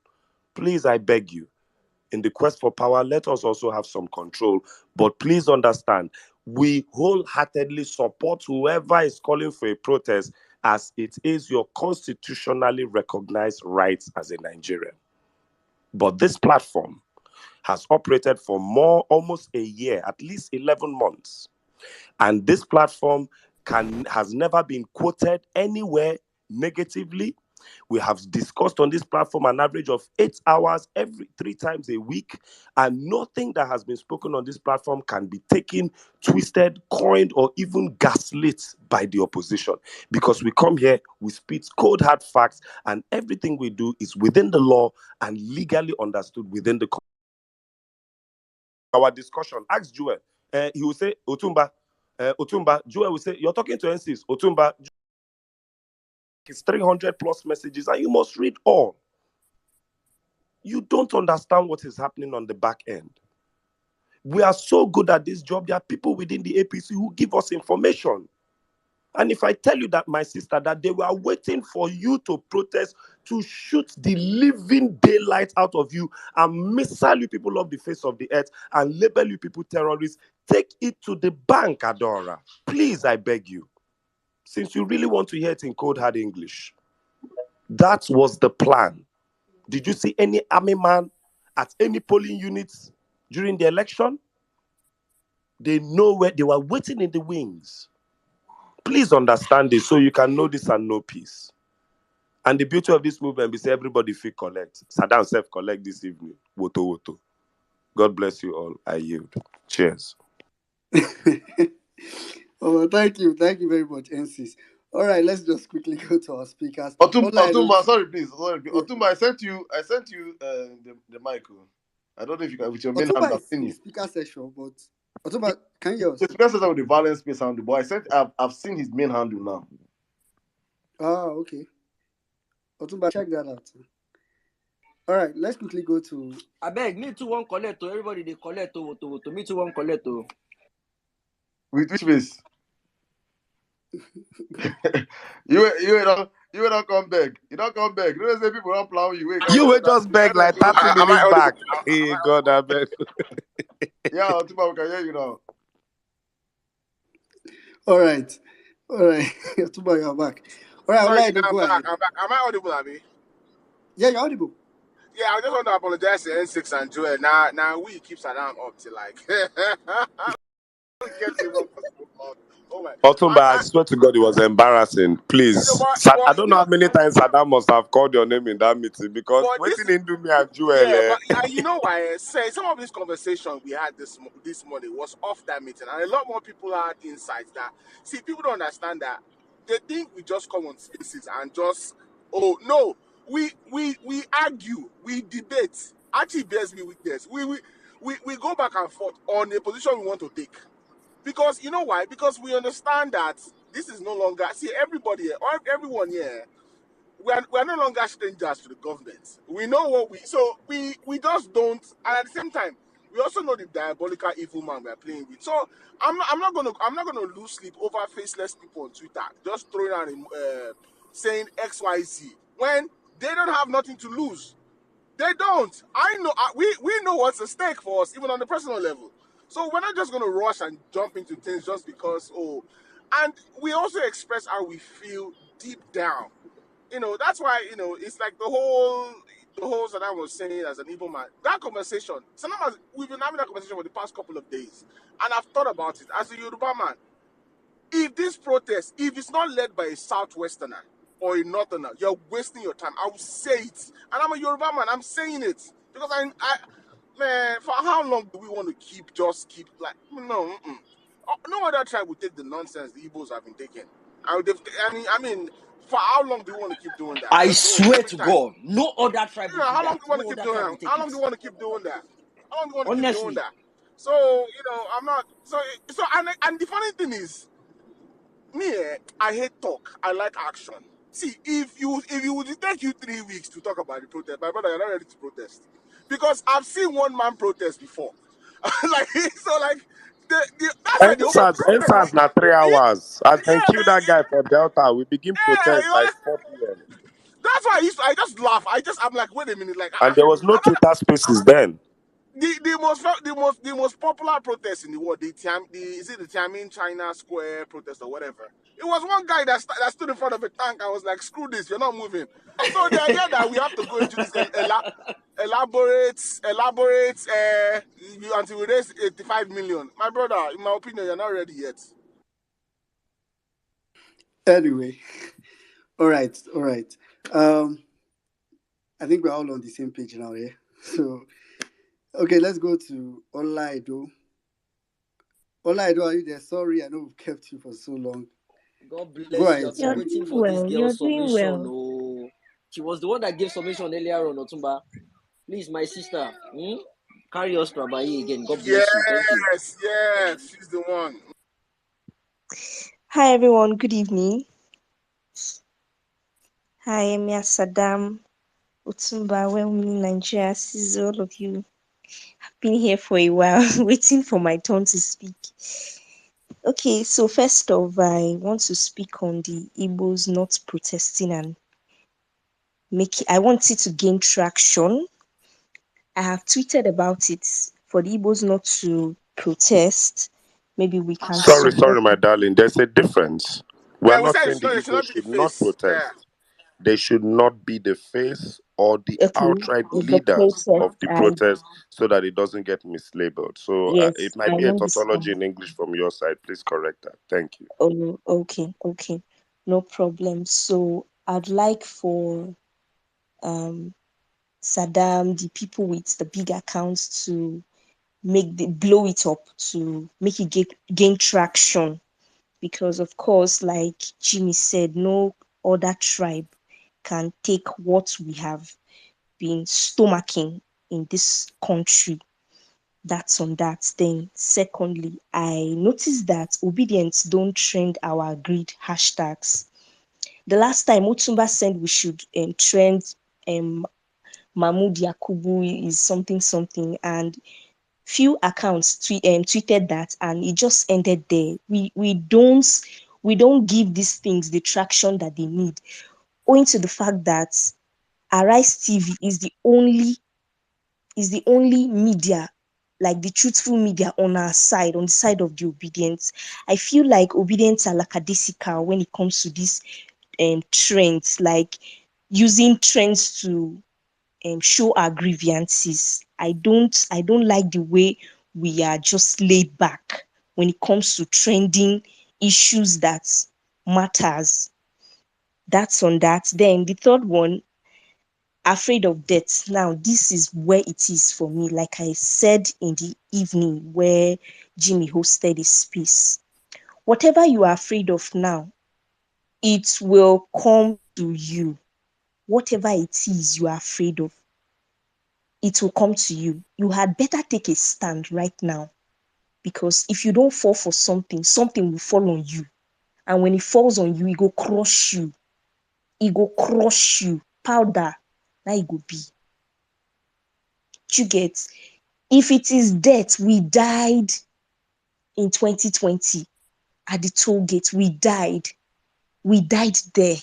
Please, I beg you, in the quest for power, let us also have some control. But please understand, we wholeheartedly support whoever is calling for a protest, as it is your constitutionally recognized rights as a Nigerian. But this platform has operated for almost a year, at least 11 months. And this platform has never been quoted anywhere negatively. We have discussed on this platform an average of 8 hours every 3 times a week, and nothing that has been spoken on this platform can be taken, twisted, coined, or even gaslit by the opposition. Because we come here, we spit cold hard facts, and everything we do is within the law and legally understood within the our discussion. Ask Joel. He will say, Otumba. Joel will say, you're talking to NCs. Otumba, it's 300 plus messages, and you must read all. You don't understand what is happening on the back end. We are so good at this job. There are people within the APC who give us information. And if I tell you that, my sister, that they were waiting for you to protest, to shoot the living daylight out of you and missile you people off the face of the earth and label you people terrorists, take it to the bank, Adora. Please, I beg you. Since you really want to hear it in cold hard English, that was the plan. Did you see any army man at any polling units during the election? They know where they were waiting in the wings. Please understand this so you can know this and know peace. And the beauty of this movement is everybody feel collect. Saddam self collect this evening. Woto woto. God bless you all. I yield. Cheers. Oh, thank you very much, NCs. All right, let's just quickly go to our speakers. Otumba, sorry, please. Yeah. Otumba, I sent you the mic. I don't know if you can with your main hand. Otumba I've is seen in you. speaker session, but Otumba, can you hear us? The speaker says with the Vawulence space handle, but I've seen his main handle now. Ah, okay. Otumba, check that out. All right, let's quickly go to. I beg, me too one collect to everybody they collect to me too one collect to. With which face? you don't come back. You don't come back. You don't say people don't plow you. You will just beg like 30 Am I minutes audible? back. Hey, God, I beg. Yeah, Otumba, we can hear you now. All right. Otumba, you're back. All right, Sorry, Olaido, I'm go ahead. back. Am I audible, Abi? Yeah, you're audible. Yeah, I just want to apologize to N6 and Joel. Now we keep Saddam up to like. Get him up. Oh my. Otumba, I swear to God, it was embarrassing. Please. I don't know how many times Saddam must have called your name in that meeting because but this, waiting into me and Joel. yeah, but you know why? Say some of this conversation we had this morning was off that meeting, and a lot more people had insights that see people don't understand that they think we just come on spaces and just we argue, we debate. Actually, bears me witness. We go back and forth on a position we want to take. Because you know why? Because we understand that this is no longer everybody here, or everyone here. We are no longer strangers to the government. We know what we just don't. And at the same time, we also know the diabolical evil man we are playing with. So I'm not gonna lose sleep over faceless people on Twitter just throwing out saying XYZ when they don't have nothing to lose. They don't. I know. We know what's at stake for us, even on the personal level. So we're not just going to rush and jump into things just because. And we also express how we feel deep down. That's why it's like the whole that I was saying as an evil man. That conversation. Sometimes we've been having that conversation for the past couple of days, and I've thought about it as a Yoruba man. If this protest, if it's not led by a Southwesterner or a Northerner, you're wasting your time. I will say it. And I'm a Yoruba man, I'm saying it. Because man, for how long do we want to keep like, no, no other tribe will take the nonsense the Igbos have been taking. I mean, for how long do we want to keep doing that? I Just swear every to time. God, no other tribe will do How long that. do you want to No keep other doing tribe that? will take How long it. do you want to keep doing that? How long do you want to keep doing Honestly. that? So, I'm not and the funny thing is, me, I hate talk. I like action. See, if it would take you 3 weeks to talk about the protest, my brother, you're not ready to protest. Because I've seen one man protest before. Like so, like that's why the whole protest. NSAS na 3 hours. As they kill that Yeah, guy for Delta, we begin yeah, protest by 4 p.m. that's why I just laugh. I'm like, wait a minute, like And there was no Twitter spaces then. the most popular protest in the world, is it the Tiananmen China Square protest or whatever? It was one guy that stood in front of a tank and was like, "Screw this, you're not moving." So the idea that we have to go into this elaborate until we raise 85 million, my brother, in my opinion, you're not ready yet. Anyway, all right, all right. Um, I think we're all on the same page now, yeah. So, okay, let's go to Olaido. Olaido, are you there? Sorry, I know we've kept you for so long. God Go bless you. ahead, I've been You're sir. waiting doing for this well. You're girl's doing submission. well. Oh, she was the one that gave submission earlier on, Otumba. Please, my sister, carry us to Abayi again. God bless you. Thank you. Yes, she's the one. Hi, everyone. Good evening. Hi, Emia Saddam, Otumba, Welmi, Nigeria. This is all of you. I've been here for a while, waiting for my turn to speak. Okay, so first off, I want to speak on the Igbos not protesting and I want it to gain traction. I have tweeted about it for the Igbos not to protest. Maybe we can support. Sorry, my darling. There's a difference. We are Yeah, we not said saying the it should Igbo not be the should not face. Yeah. protest. They should not be the face or the Okay, outright with the leaders protest, of the protest so that it doesn't get mislabeled. So it yes, might I be a tautology understand. in English from your side. Please correct that. Thank you. Oh, okay, no problem. So I'd like for um Saddam, the people with the big accounts, to blow it up, to make it gain traction, because of course, like Jimmy said, no other tribe can take what we have been stomaching in this country. That's on that. Then secondly, I noticed that obedience don't trend our agreed hashtags. The last time Otumba said we should trend um Mahmoud Yakubu is something something, and few accounts tweeted that, and it just ended there. We don't give these things the traction that they need, owing to the fact that Arise TV is the only media, like the truthful media, on our side, on the side of the obedience. I feel like obedience are lackadaisical when it comes to these trends, like using trends to show our grievances. I don't like the way we are just laid back when it comes to trending issues that matters. That's on that. Then the third one, afraid of death. Now this is where it is for me. Like I said in the evening where Jimmy hosted his space, whatever you are afraid of now, it will come to you. Whatever it is you are afraid of, it will come to you. You had better take a stand right now, because if you don't fall for something, something will fall on you. And when it falls on you, it go crush you. It go crush you. Powder. That it go be. You get? If it is death, we died in 2020 at the toll gate. We died. We died there.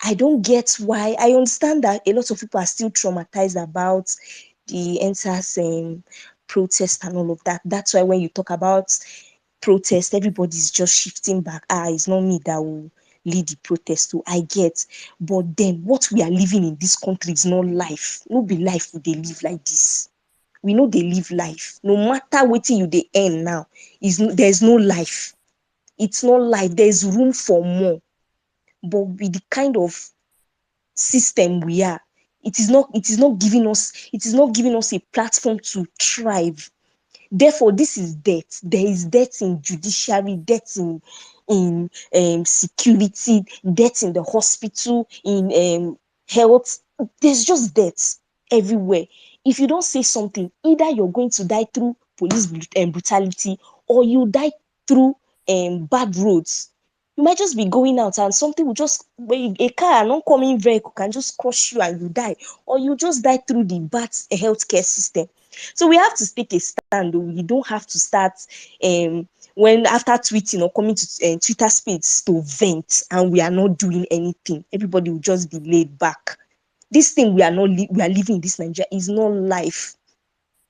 I don't get why. I understand that a lot of people are still traumatized about the NSAS protest and all of that. That's why when you talk about protest, everybody's just shifting back. It's not me that will lead the protest. So I get. But then what we are living in this country is not life. No be life we they live like this. We know they live life. No matter what you they earn now, there's no life. It's not life. There's room for more. But with the kind of system we are, it is not giving us a platform to thrive. Therefore, this is death. There is death in judiciary, death in security, death in the hospital, in health. There's just death everywhere. If you don't say something, either you're going to die through police brutality, or you die through bad roads. You might just be going out and something will just, a car, an oncoming vehicle can just crush you and you die, or you just die through the bad healthcare system. So we have to take a stand. We don't have to start when after tweeting or coming to Twitter space to vent and we are not doing anything. Everybody will just be laid back. This thing we are living in this Nigeria is not life.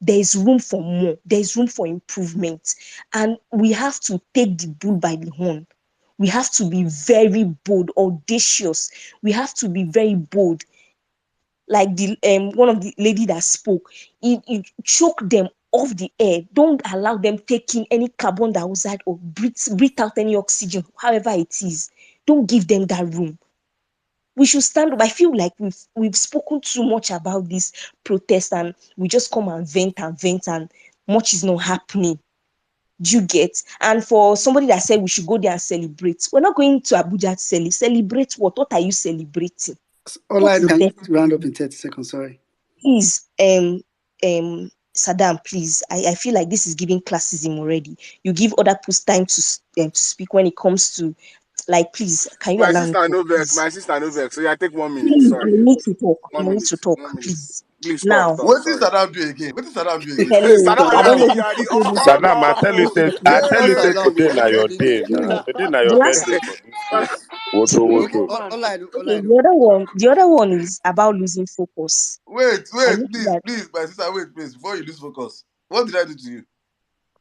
There is room for more. There is room for improvement. And we have to take the bull by the horn. We have to be very bold, audacious. We have to be very bold. Like the one of the lady that spoke, it choke them off the air. Don't allow them take in any carbon dioxide or breathe out any oxygen, however it is. Don't give them that room. We should stand up. I feel like we've spoken too much about this protest and we just come and vent and much is not happening. Do you get? And for somebody that said we should go there and celebrate, we're not going to Abuja to celebrate what? What are you celebrating? What Olai, is can there? you round up in 30 seconds? Sorry. Please, Saddam, please. I feel like this is giving classism already. You give other people time to speak when it comes to, like, please, can you My allow me sister to, no vex. please? My sister no vex. So yeah, take 1 minute. Please, I Sorry. need to talk. I One need to minute. talk, 1 minute. please. Please talk, Now, talk. What is Sorry. Saddam do again? What is Saddam do again? hello. Saddam, I don't know you who are the put me. Saddam, I tell you, all say, I Wait, tell what's you, say Saddam? today na Wait, your wait, day wait. now. Today na The your last, birthday for this place. Woto Okay, woto. Olai, okay, Olai. the other one is about losing focus. wait, I wait, know please, that. please, my sister, wait, please, before you lose focus. What did I do to you?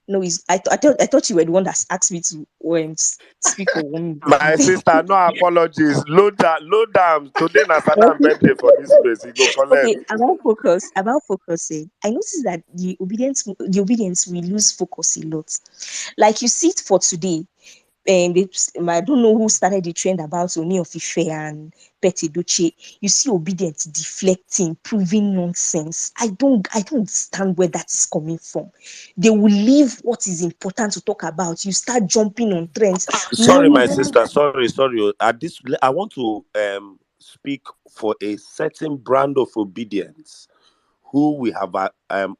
No, I thought you were the one that asked me to speak for 1 minute. My sister, no apologies. Load down. Today na Saddam Okay, birthday for this place. He go collect. okay. About focusing. I noticed that the obedience, we lose focus a lot. Like you see it for today. I don't know who started the trend about Oni of Ife and Pete Edochie. You see obedience deflecting, proving nonsense. I don't understand where that is coming from. They will leave what is important to talk about. You start jumping on trends. Sorry, Money, my sister. Sorry. At this, I want to speak for a certain brand of obedience who we have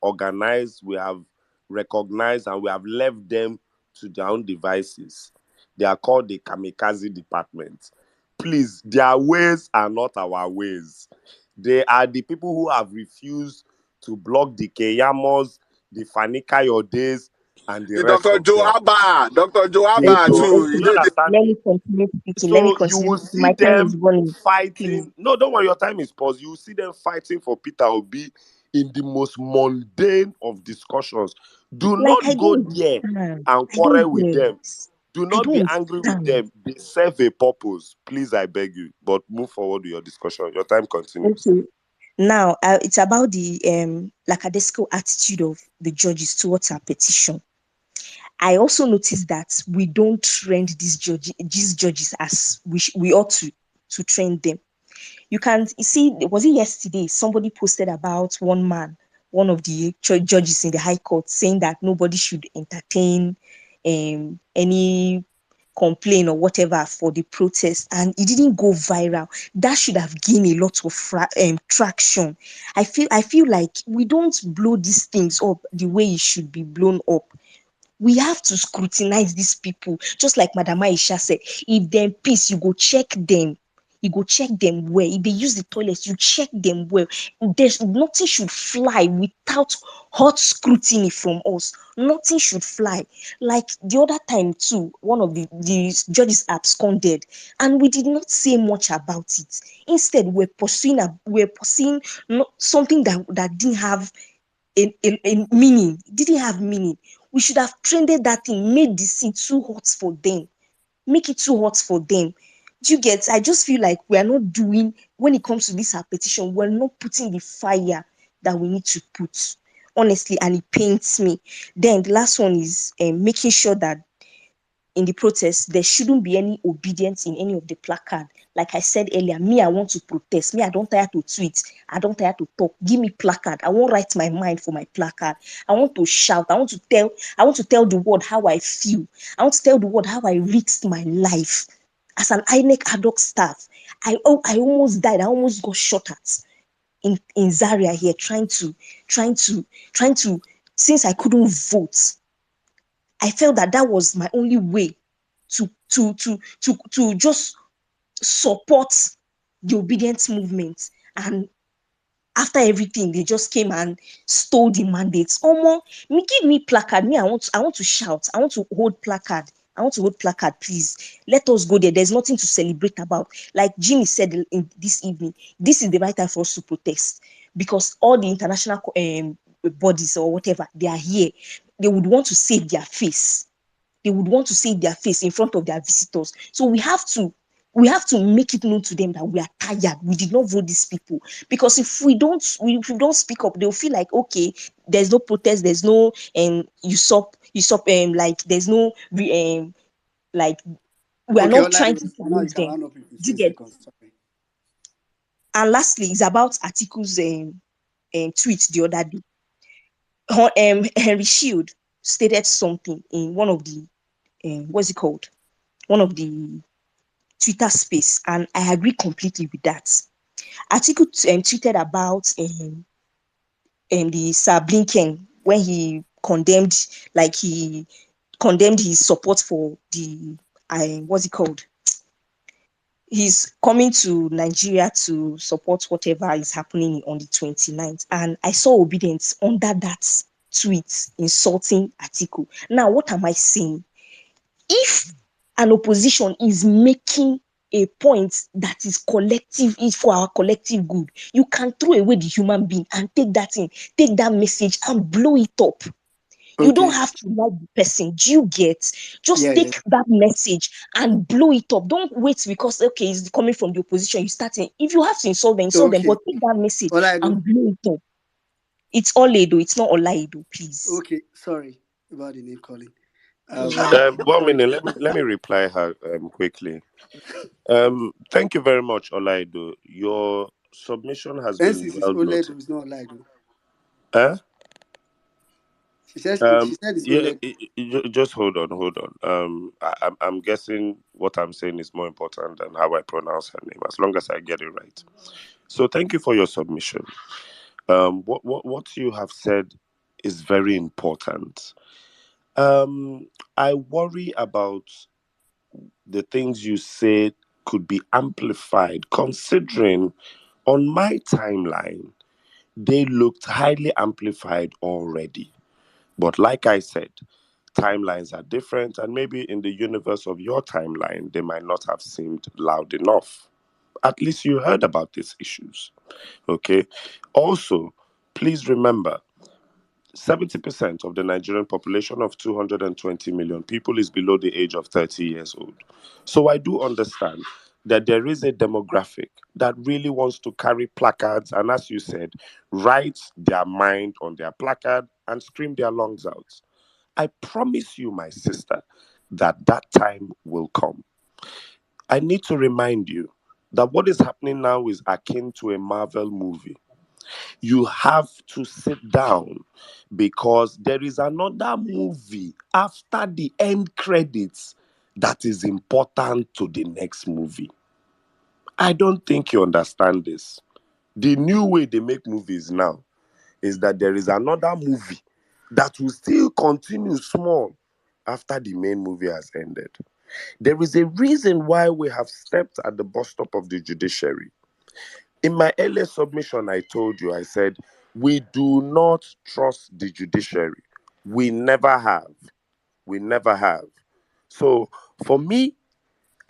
organized, we have recognized, and we have left them to their own devices. They are called the kamikaze department. Please, their ways are not our ways. They are the people who have refused to block the Keyamos, the Fanika Your Days, and the The rest Dr. of them. Joaba. Dr. They Joaba okay, don't. too. Do He you okay. did understand Let me? me continue speaking. Let me So you continue will speaking. see My time is them running. Please. fighting. No, don't worry, your time is paused. You will see them fighting for Peter Obi in the most mundane of discussions. Do Like not I go don't there understand. and I don't quarrel with get them. it. Do I not be don't angry with understand. them. They serve a purpose. Please, I beg you. But move forward with your discussion. Your time continues. Okay. Now, it's about the lackadaisical attitude of the judges towards our petition. I also noticed that we don't train these judges as we ought to train them. You can see, was it yesterday? Somebody posted about one man, one of the judges in the High Court, saying that nobody should entertain any complaint or whatever for the protest, and it didn't go viral. That should have gained a lot of traction. I feel like we don't blow these things up the way it should be blown up. We have to scrutinize these people, just like Madam Aisha said. If them peace, you go check them. You go check them well. If they use the toilets, you check them well. There's nothing should fly without hot scrutiny from us. Nothing should fly. Like the other time too, one of the judges absconded, and we did not say much about it. Instead, we're pursuing not something that didn't have in meaning, didn't have meaning. We should have trended that thing, made the scene too hot for them, make it too hot for them. Do you get? I just feel like we are not doing, when it comes to this our petition, we're not putting the fire that we need to put, honestly, and it pains me. Then the last one is making sure that in the protest, there shouldn't be any obedience in any of the placard. Like I said earlier, me, I want to protest. Me, I don't tire to tweet. I don't tire to talk. Give me placard. I won't write my mind for my placard. I want to shout. I want to tell the world how I feel. I want to tell the world how I risked my life. As an INEC ad hoc staff, I almost died. I almost got shot at in Zaria here, trying to, trying to, since I couldn't vote. I felt that was my only way to just support the obedience movement. And After everything, they just came and stole the mandates. Omo, me give me placard. Me, I want to shout. I want to hold placard. I want to hold placard, please. Let us go there. There's nothing to celebrate about. Like Jimmy said in this evening, this is the right time for us to protest because all the international bodies or whatever, they are here. They would want to save their face. They would want to save their face in front of their visitors. So we have to make it known to them that we are tired. We did not vote these people because if we don't speak up, they'll feel like, okay, there's no protest, there's no usurp like there's no like we are Okay, not Olade, trying to now you challenge can them. round up in Do you 15 get? seconds. Sorry. And lastly, it's about articles tweet the other day. Henry Shield stated something in one of the what's it called? One of the Twitter space, and I agree completely with that. Article tweeted about the Sir Blinken when he condemned his support for the what's it called? He's coming to Nigeria to support whatever is happening on the 29th. And I saw obedience under that tweet insulting article. Now, what am I saying? If an opposition is making a point that is collective, is for our collective good, you can throw away the human being and take that message and blow it up. You don't Okay. have to like the person. Do you get? Just Yeah. take that message and blow it up. Don't wait because, okay, it's coming from the opposition. You start in. If you have to insult them, Okay. but take that message Olade. and blow it up. It's Oledo. It's not Olaido, please. Okay. Sorry about the name calling. All right. One Sorry. minute. Let me reply her quickly. Thank you very much, Olaido. Your submission has been Census is well noted. Oledo, it's not Olaido. Huh? She said it's Yeah. Oledo. Just hold on. I'm guessing what I'm saying is more important than how I pronounce her name, as long as I get it right. So thank you for your submission. What you have said is very important. I worry about the things you said could be amplified, considering on my timeline, they looked highly amplified already. But like I said, timelines are different, and maybe in the universe of your timeline, they might not have seemed loud enough. At least you heard about these issues. Okay. Also, please remember 70% of the Nigerian population of 220 million people is below the age of 30 years old. So I do understand that there is a demographic that really wants to carry placards and, as you said, write their mind on their placard and scream their lungs out. I promise you, my sister, that that time will come. I need to remind you that what is happening now is akin to a Marvel movie. You have to sit down because there is another movie after the end credits that is important to the next movie. I don't think you understand this. The new way they make movies now is that there is another movie that will still continue small after the main movie has ended. There is a reason why we have stepped at the bus stop of the judiciary. In my earlier submission, I told you, I said, we do not trust the judiciary. We never have. We never have. So for me,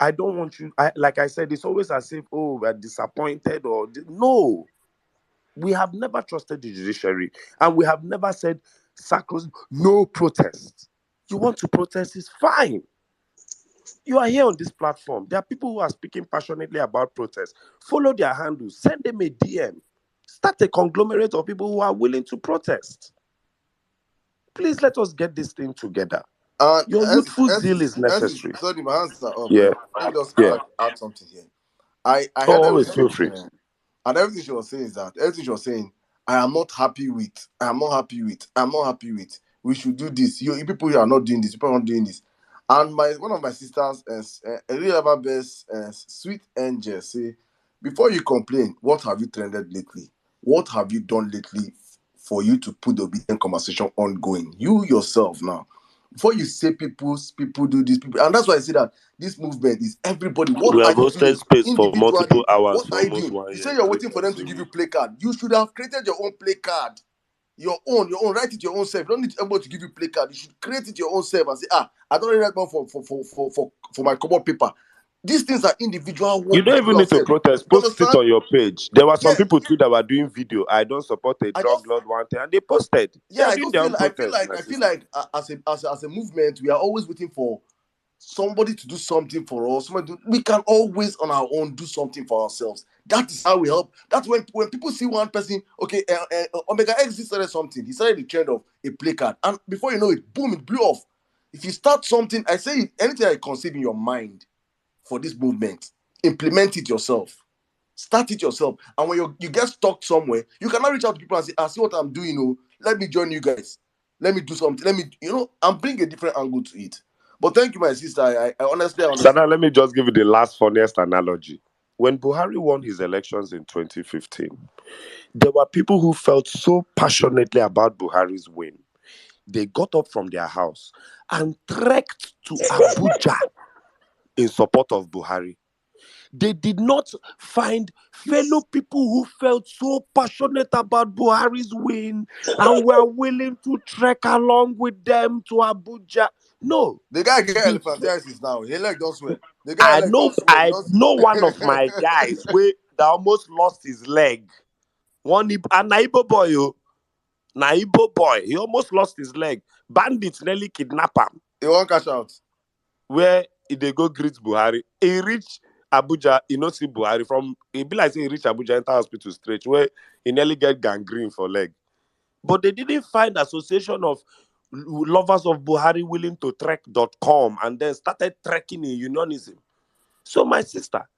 I don't want you, like I said, it's always as if, oh, we're disappointed or, no, we have never trusted the judiciary and we have never said, no protest. You want to protest, is fine. You are here on this platform. There are people who are speaking passionately about protest. Follow their handles, send them a DM. Start a conglomerate of people who are willing to protest. Please let us get this thing together. And Your youthful zeal is necessary. sorry, my hands are up. Yeah, Let me just yeah. add something here. I Oh, heard always everything she feel was free. saying. And everything she was saying is that everything she was saying, I am not happy with. I'm not happy with. We should do this. You people here are not doing this. People are not doing this. And one of my sisters, a real ever best, sweet angel, say, before you complain, what have you trended lately? What have you done lately for you to put the obedient conversation ongoing? You yourself now. before you say people do this, people, and that's why I say that this movement is everybody. What We are have you hosted doing space for multiple individually? hours What for are you almost doing? 1 You year, say you're three waiting for them times to a give you week. play card. You should have created your own play card. Your own. Write it your own self. You don't need everybody to give you play card. You should create it your own self and say, I don't really write one for my common paper. These things are individual You work don't with even need to yourself. protest. You Post it understand? on your page. There were some Yeah. people too that were doing video. I don't support a I drug just lord one thing, and they posted. They yeah, are doing their own protest, my I feel sister. like as a movement, we are always waiting for somebody to do something for us. We can always on our own do something for ourselves. That is how we help. That's when people see one person, okay, Omega X started something. He started the trend of a play card, and before you know it, boom, it blew off. If you start something, I say anything I conceive in your mind for this movement, implement it yourself. Start it yourself. And when you get stuck somewhere, you cannot reach out to people and say, I see what I'm doing. Let me join you guys. Let me do something. Let me, and bring a different angle to it. But thank you, my sister. I honestly understand. Sana, let me just give you the last funniest analogy. When Buhari won his elections in 2015, there were people who felt so passionately about Buhari's win. They got up from their house and trekked to Abuja in support of Buhari. They did not find fellow people who felt so passionate about Buhari's win and were willing to trek along with them to Abuja. No. The guy get They, elephantiasis now. He leg don't swear. The guy leg don't swear. He I don't know one of my guys that almost lost his leg. A Naibo boy, Naibo boy. He almost lost his leg. Bandits nearly kidnap him. He won't cash out. Where they go greet Buhari. He reach Abuja, he not see Buhari from. He be like say he reach Abuja enter hospital straight where he nearly get gangrene for leg. But they didn't find association of lovers of Buhari willing to trek.com and then started trekking in unionism. So my sister,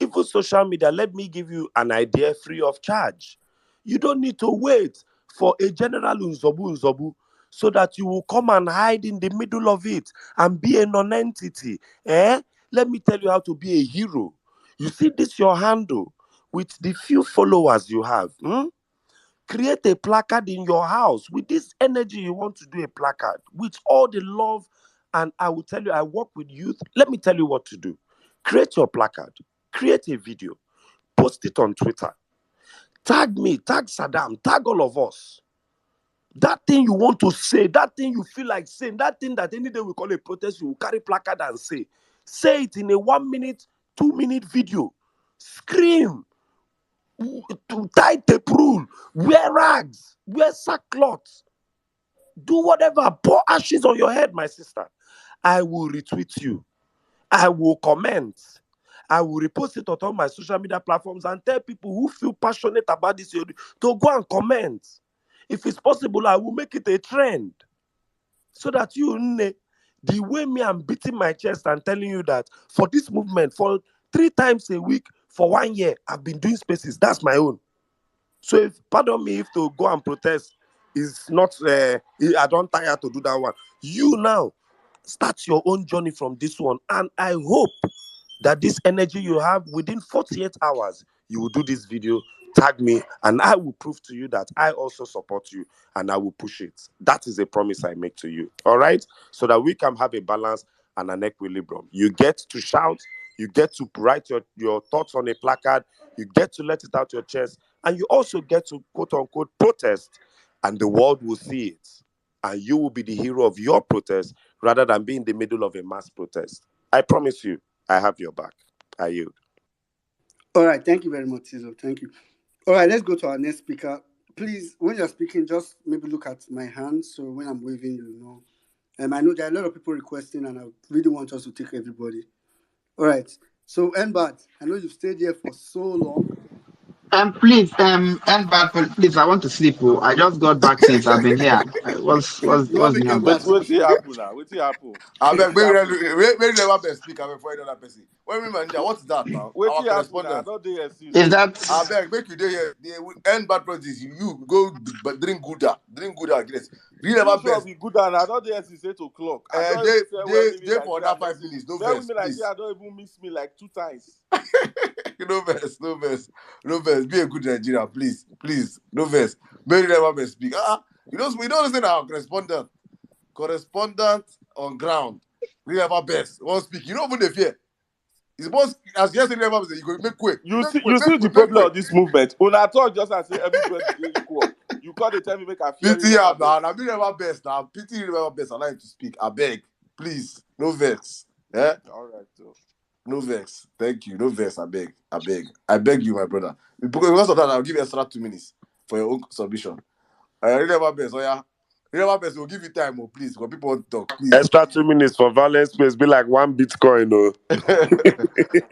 even social media, let me give you an idea free of charge. You don't need to wait for a general unzobu so that you will come and hide in the middle of it and be a non-entity. Let me tell you how to be a hero. You see this your handle with the few followers you have. Create a placard in your house with this energy you want to do a placard with all the love. And I will tell you, I work with youth. Let me tell you what to do. Create your placard, create a video, post it on Twitter. Tag me, tag Saddam, tag all of us. That thing you want to say, that thing you feel like saying, that thing that any day we call a protest, you will carry placard and say. Say it in a 1 minute, 2 minute video. Scream. Tie tape rule. Wear rags. Wear sackcloth. Do whatever. Pour ashes on your head, my sister. I will retweet you. I will comment. I will repost it on all my social media platforms and tell people who feel passionate about this to go and comment. If it's possible, I will make it a trend so that the way me I'm beating my chest and telling you that for this movement, for 3 times a week, for 1 year, I've been doing spaces. That's my own. So if, pardon me, if to go and protest is not, I don't tire to do that one. You now start your own journey from this one. And I hope that this energy you have within 48 hours, you will do this video, tag me, and I will prove to you that I also support you and I will push it. That is a promise I make to you. All right? So that we can have a balance and an equilibrium. You get to shout, you get to write your thoughts on a placard, you get to let it out your chest, and you also get to quote unquote protest, and the world will see it. And you will be the hero of your protest rather than being in the middle of a mass protest. I promise you, I have your back. I yield. All right, thank you very much, Tizo. Thank you. All right, let's go to our next speaker. Please, when you're speaking, just maybe look at my hand. So when I'm waving, you know. I know there are a lot of people requesting, and I really want us to take everybody. All right. So, Nbad, I know you've stayed here for so long. Please, please, I want to sleep. Oh. I just got back since I've been here. What's You want the to make number? Nbad What's sleep? happen now? What's happen? I What's beg, maybe happen? never best speak before another person. When we manager, what's that now? What's Our happen now? I correspondent. don't dare since. Is So that I beg, make you there. The end bad practice. You go, but drink Gouda, Guinness. Real which ever one best. be good and I don't dare since 8 o'clock. I don't even say well meaning They for Nigerian another 5 person. minutes. No Tell verse, women please. Nigeria don't even miss me like 2 times. No verse, no verse, no verse. Be a good Nigerian, please, please. No verse. Mary never best speak. We don't listen to our correspondent. correspondent on ground. We have our best. Won't speak. You don't even fear. It's supposed as yesterday never say you go make quick. You see the problem of this movement. Una talk just and say everybody dey equal. You can't dey tell me make I fear Pity am now. I mean never best now. Pity never best. Allow him to speak. I beg. Please. No vex. Eh? All right, so. No vex. Thank you. No vex. I beg. I beg you, my brother. Because of that, I'll give you extra 2 minutes for your own submission. I never best. Oh yeah. Never best. We'll give you time, oh please. Because people want to talk. Please. Extra 2 minutes for Vawulence space be like 1 Bitcoin, oh.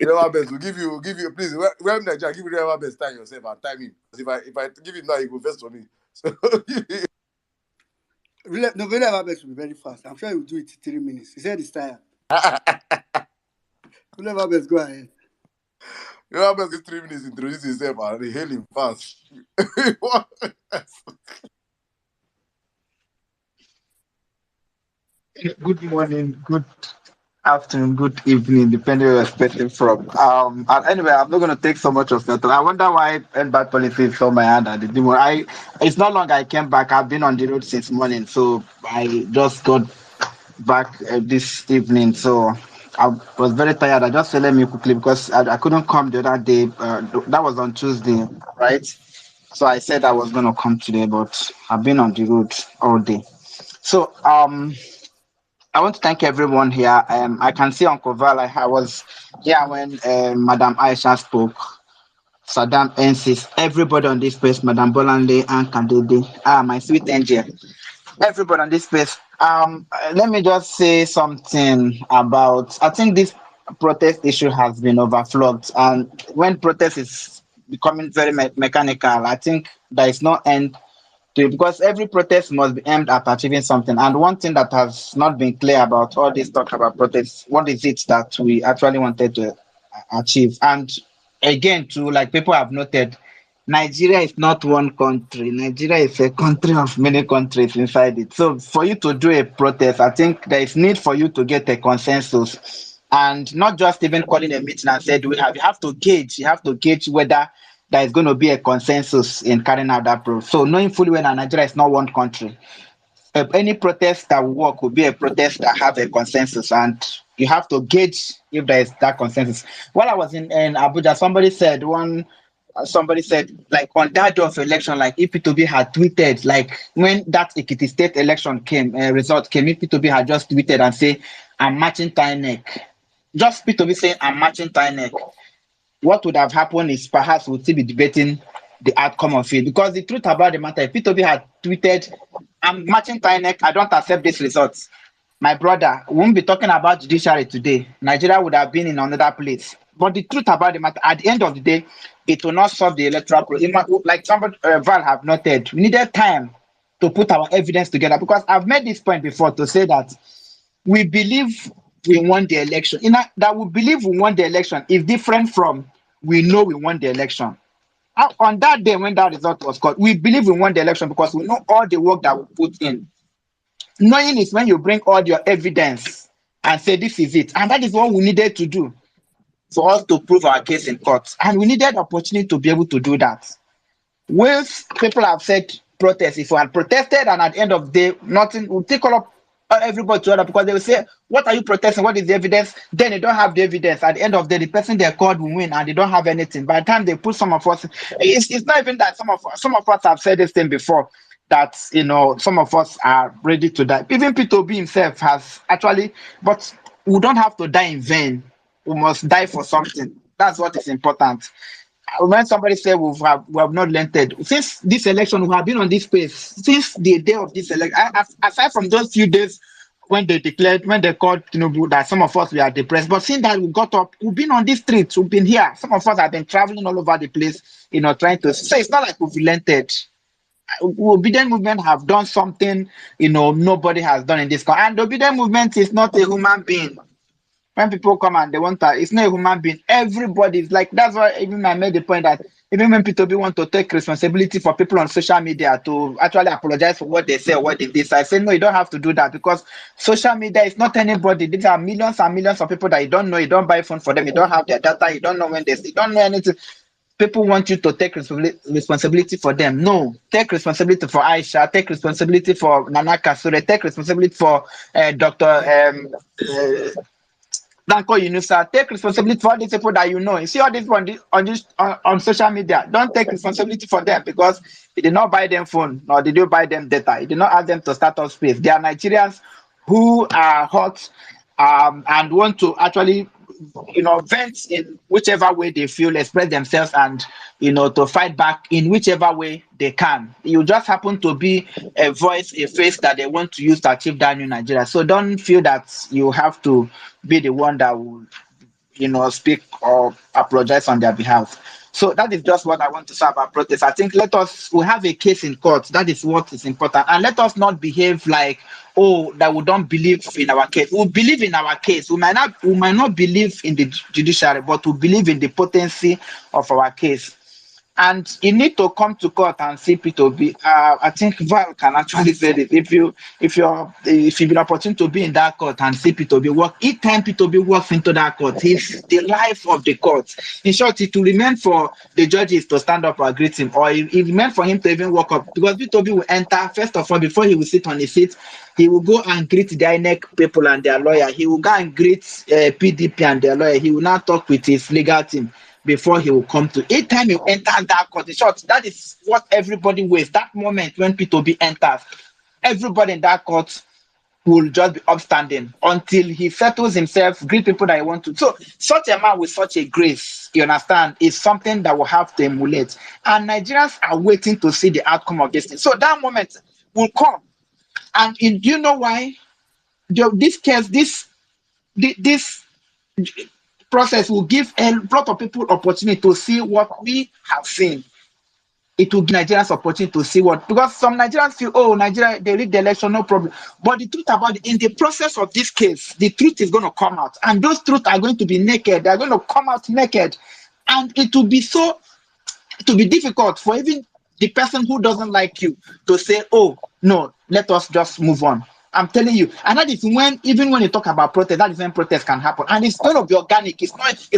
Never best. We'll give you. Please. When Nigeria, give you never best time yourself and time him. Because if I give him now, he go first for me. So No, never best will be very fast. I'm sure he will do it in 3 minutes. He said he's tired. Never best, go ahead. Never best get 3 minutes introduce himself and they hail him fast. Good morning, good afternoon, good evening, depending where you're expecting from. And anyway, I'm not going to take so much of your time. I wonder why bad policy saw my hand at the demo. It's not long I came back. I've been on the road since morning, so I just got back this evening. So I was very tired. I just said let me quickly because I couldn't come the other day. That was on Tuesday, right? So I said I was going to come today, but I've been on the road all day. So I want to thank everyone here. I can see Uncle Val. I was here when Madam Aisha spoke. Saddam Ensis, everybody on this space, Madam Bolanle and Contd. My sweet angel. Everybody on this space. Let me just say something about. I think this protest issue has been overflowed, and when protest is becoming very mechanical, I think there is no end to it because every protest must be aimed at achieving something. And one thing that has not been clear about all this talk about protests, what is it that we actually wanted to achieve? And again, to like people have noted, Nigeria is not one country. Nigeria is a country of many countries inside it. So for you to do a protest, I think there is need for you to get a consensus and not just even calling a meeting and said you have to gauge whether there is going to be a consensus in carrying out that process. So knowing fully well that Nigeria is not one country, any protest that will work will be a protest that have a consensus, and you have to gauge if there is that consensus. While I was in Abuja, somebody said like on that day of election, like if P2B had tweeted, like when that Ekiti state election result came, if P2B had just tweeted and say, I'm matching INEC, just P2B saying, I'm matching INEC, what would have happened is perhaps we'll still be debating the outcome of it. Because the truth about the matter, if P2B had tweeted, I'm matching INEC, I don't accept this result, my brother, we won't be talking about judiciary today. Nigeria would have been in another place. But the truth about the matter, at the end of the day, it will not solve the electoral process. Like somebody Val have noted, we needed time to put our evidence together because I've made this point before to say that we believe we won the election. That we believe we won the election is different from we know we won the election. On that day when that result was called, we believe we won the election because we know all the work that we put in. Knowing is when you bring all your evidence and say this is it. And that is what we needed to do for us to prove our case in court. And we needed opportunity to be able to do that. Once people have said protest, if we had protested and at the end of the day, nothing will take all up everybody to other because they will say, what are you protesting? What is the evidence? Then they don't have the evidence. At the end of the day, the person they called will win and they don't have anything. By the time they put some of us, it's not even that some of us have said this thing before, that some of us are ready to die. Even P2B himself has actually, but we don't have to die in vain. We must die for something. That's what is important. When somebody said we have not learned it, since this election, we have been on this space since the day of this election. Aside from those few days when they called Tinubu that some of us were depressed, but since that we got up, we've been on these streets, we've been here. Some of us have been traveling all over the place, trying to. So it's not like we've relented. Obedient movement have done something, nobody has done in this country. And the obedient movement is not a human being. When people come and they want to, it's not a human being. Everybody is like, that's why even I made the point that even when P2B want to take responsibility for people on social media to actually apologize for what they say or what they did, I say, no, you don't have to do that because social media is not anybody. These are millions and millions of people that you don't know. You don't buy phone for them. You don't have their data. You don't know when you don't know anything. people want you to take responsibility for them. No, take responsibility for Aisha, take responsibility for Nana Kasure, take responsibility for Dr. Danko Yunusa. Take responsibility for all these people that you know. You see all this on social media. Don't take responsibility for them because you did not buy them phone, nor did you buy them data. You did not ask them to start up space. They are Nigerians who are hot and want to actually vent in whichever way they feel, express themselves, and to fight back in whichever way they can. You just happen to be a voice, a face that they want to use to achieve that new Nigeria. So don't feel that you have to be the one that will speak or apologize on their behalf. So that is just what I want to say about protest. I think we have a case in court. That is what is important. And let us not behave like, oh, that we don't believe in our case. We believe in our case. We might not believe in the judiciary, but we believe in the potency of our case. And you need to come to court and see P2B. I think Val can actually say this. If you've been opportunity to be in that court and see P2B work, each time P2B walks into that court, it's the life of the court. In short, it will remain for the judges to stand up and greet him, or it remains for him to even walk up, because P2B will enter, first of all, before he will sit on his seat, he will go and greet the INEC people and their lawyer. He will go and greet PDP and their lawyer. He will now talk with his legal team before he will come to. Each time you enter that court, in short, that is what everybody waits. That moment when P2B enters, everybody in that court will just be upstanding until he settles himself, greet people that he wants to. So such a man with such a grace, you understand, is something that will have to emulate. And Nigerians are waiting to see the outcome of this thing. So that moment will come. And do you know why? This process will give a lot of people opportunity to see what we have seen. It will give Nigerians opportunity to see because some Nigerians feel, oh, Nigeria, they read the election, no problem. But the truth about it, in the process of this case, the truth is going to come out. And those truths are going to be naked. They're going to come out naked. And it will be difficult for even the person who doesn't like you to say, oh, no, let us just move on. I'm telling you. And that is even when you talk about protest, that is when protest can happen. And it's going to be organic. It's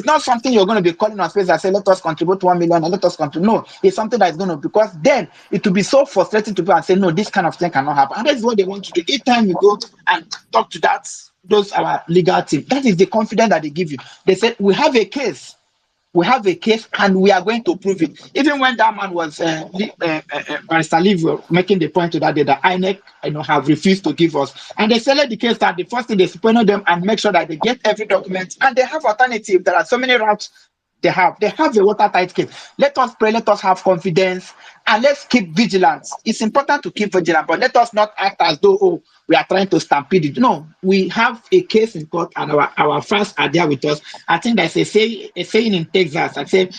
not something you're going to be calling on space and say, let us contribute 1 million and let us contribute. No, it's something that is going to, because then it will be so frustrating to people and say, no, this kind of thing cannot happen. And that's what they want to do. Each time you go and talk to those our legal team, that is the confidence that they give you. They said, we have a case. We have a case and we are going to prove it. Even when that man was Barrister Lee making the point to that day that INEC have refused to give us, and they settled the case that the first thing they subpoena them and make sure that they get every document, and they have alternative. There are so many routes they have a watertight case. Let us pray, let us have confidence, and let's keep vigilant. It's important to keep vigilant, but let us not act as though we are trying to stampede it. No, we have a case in court and our facts are there with us. I think there's a saying in Texas. I say,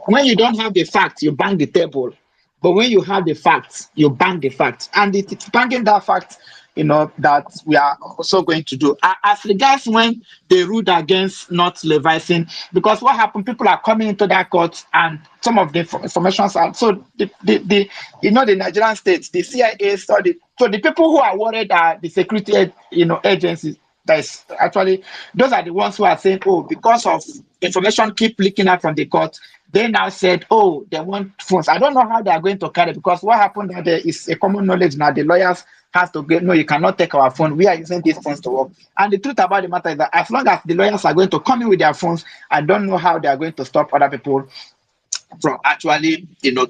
when you don't have the facts, you bang the table. But when you have the facts, you bang the facts. And it's banging that fact, that we are also going to do. As regards when they ruled against not levising, because what happened, people are coming into that court and some of the information are, so the Nigerian states, the CIA studied. So the people who are worried are the security, agencies. That's actually, those are the ones who are saying, oh, because of information keep leaking out from the court, they now said, oh, they want phones. I don't know how they are going to carry, because what happened that there is a common knowledge now. The lawyers have to get, no, you cannot take our phone. We are using these phones to work. And the truth about the matter is that as long as the lawyers are going to come in with their phones, I don't know how they are going to stop other people from actually,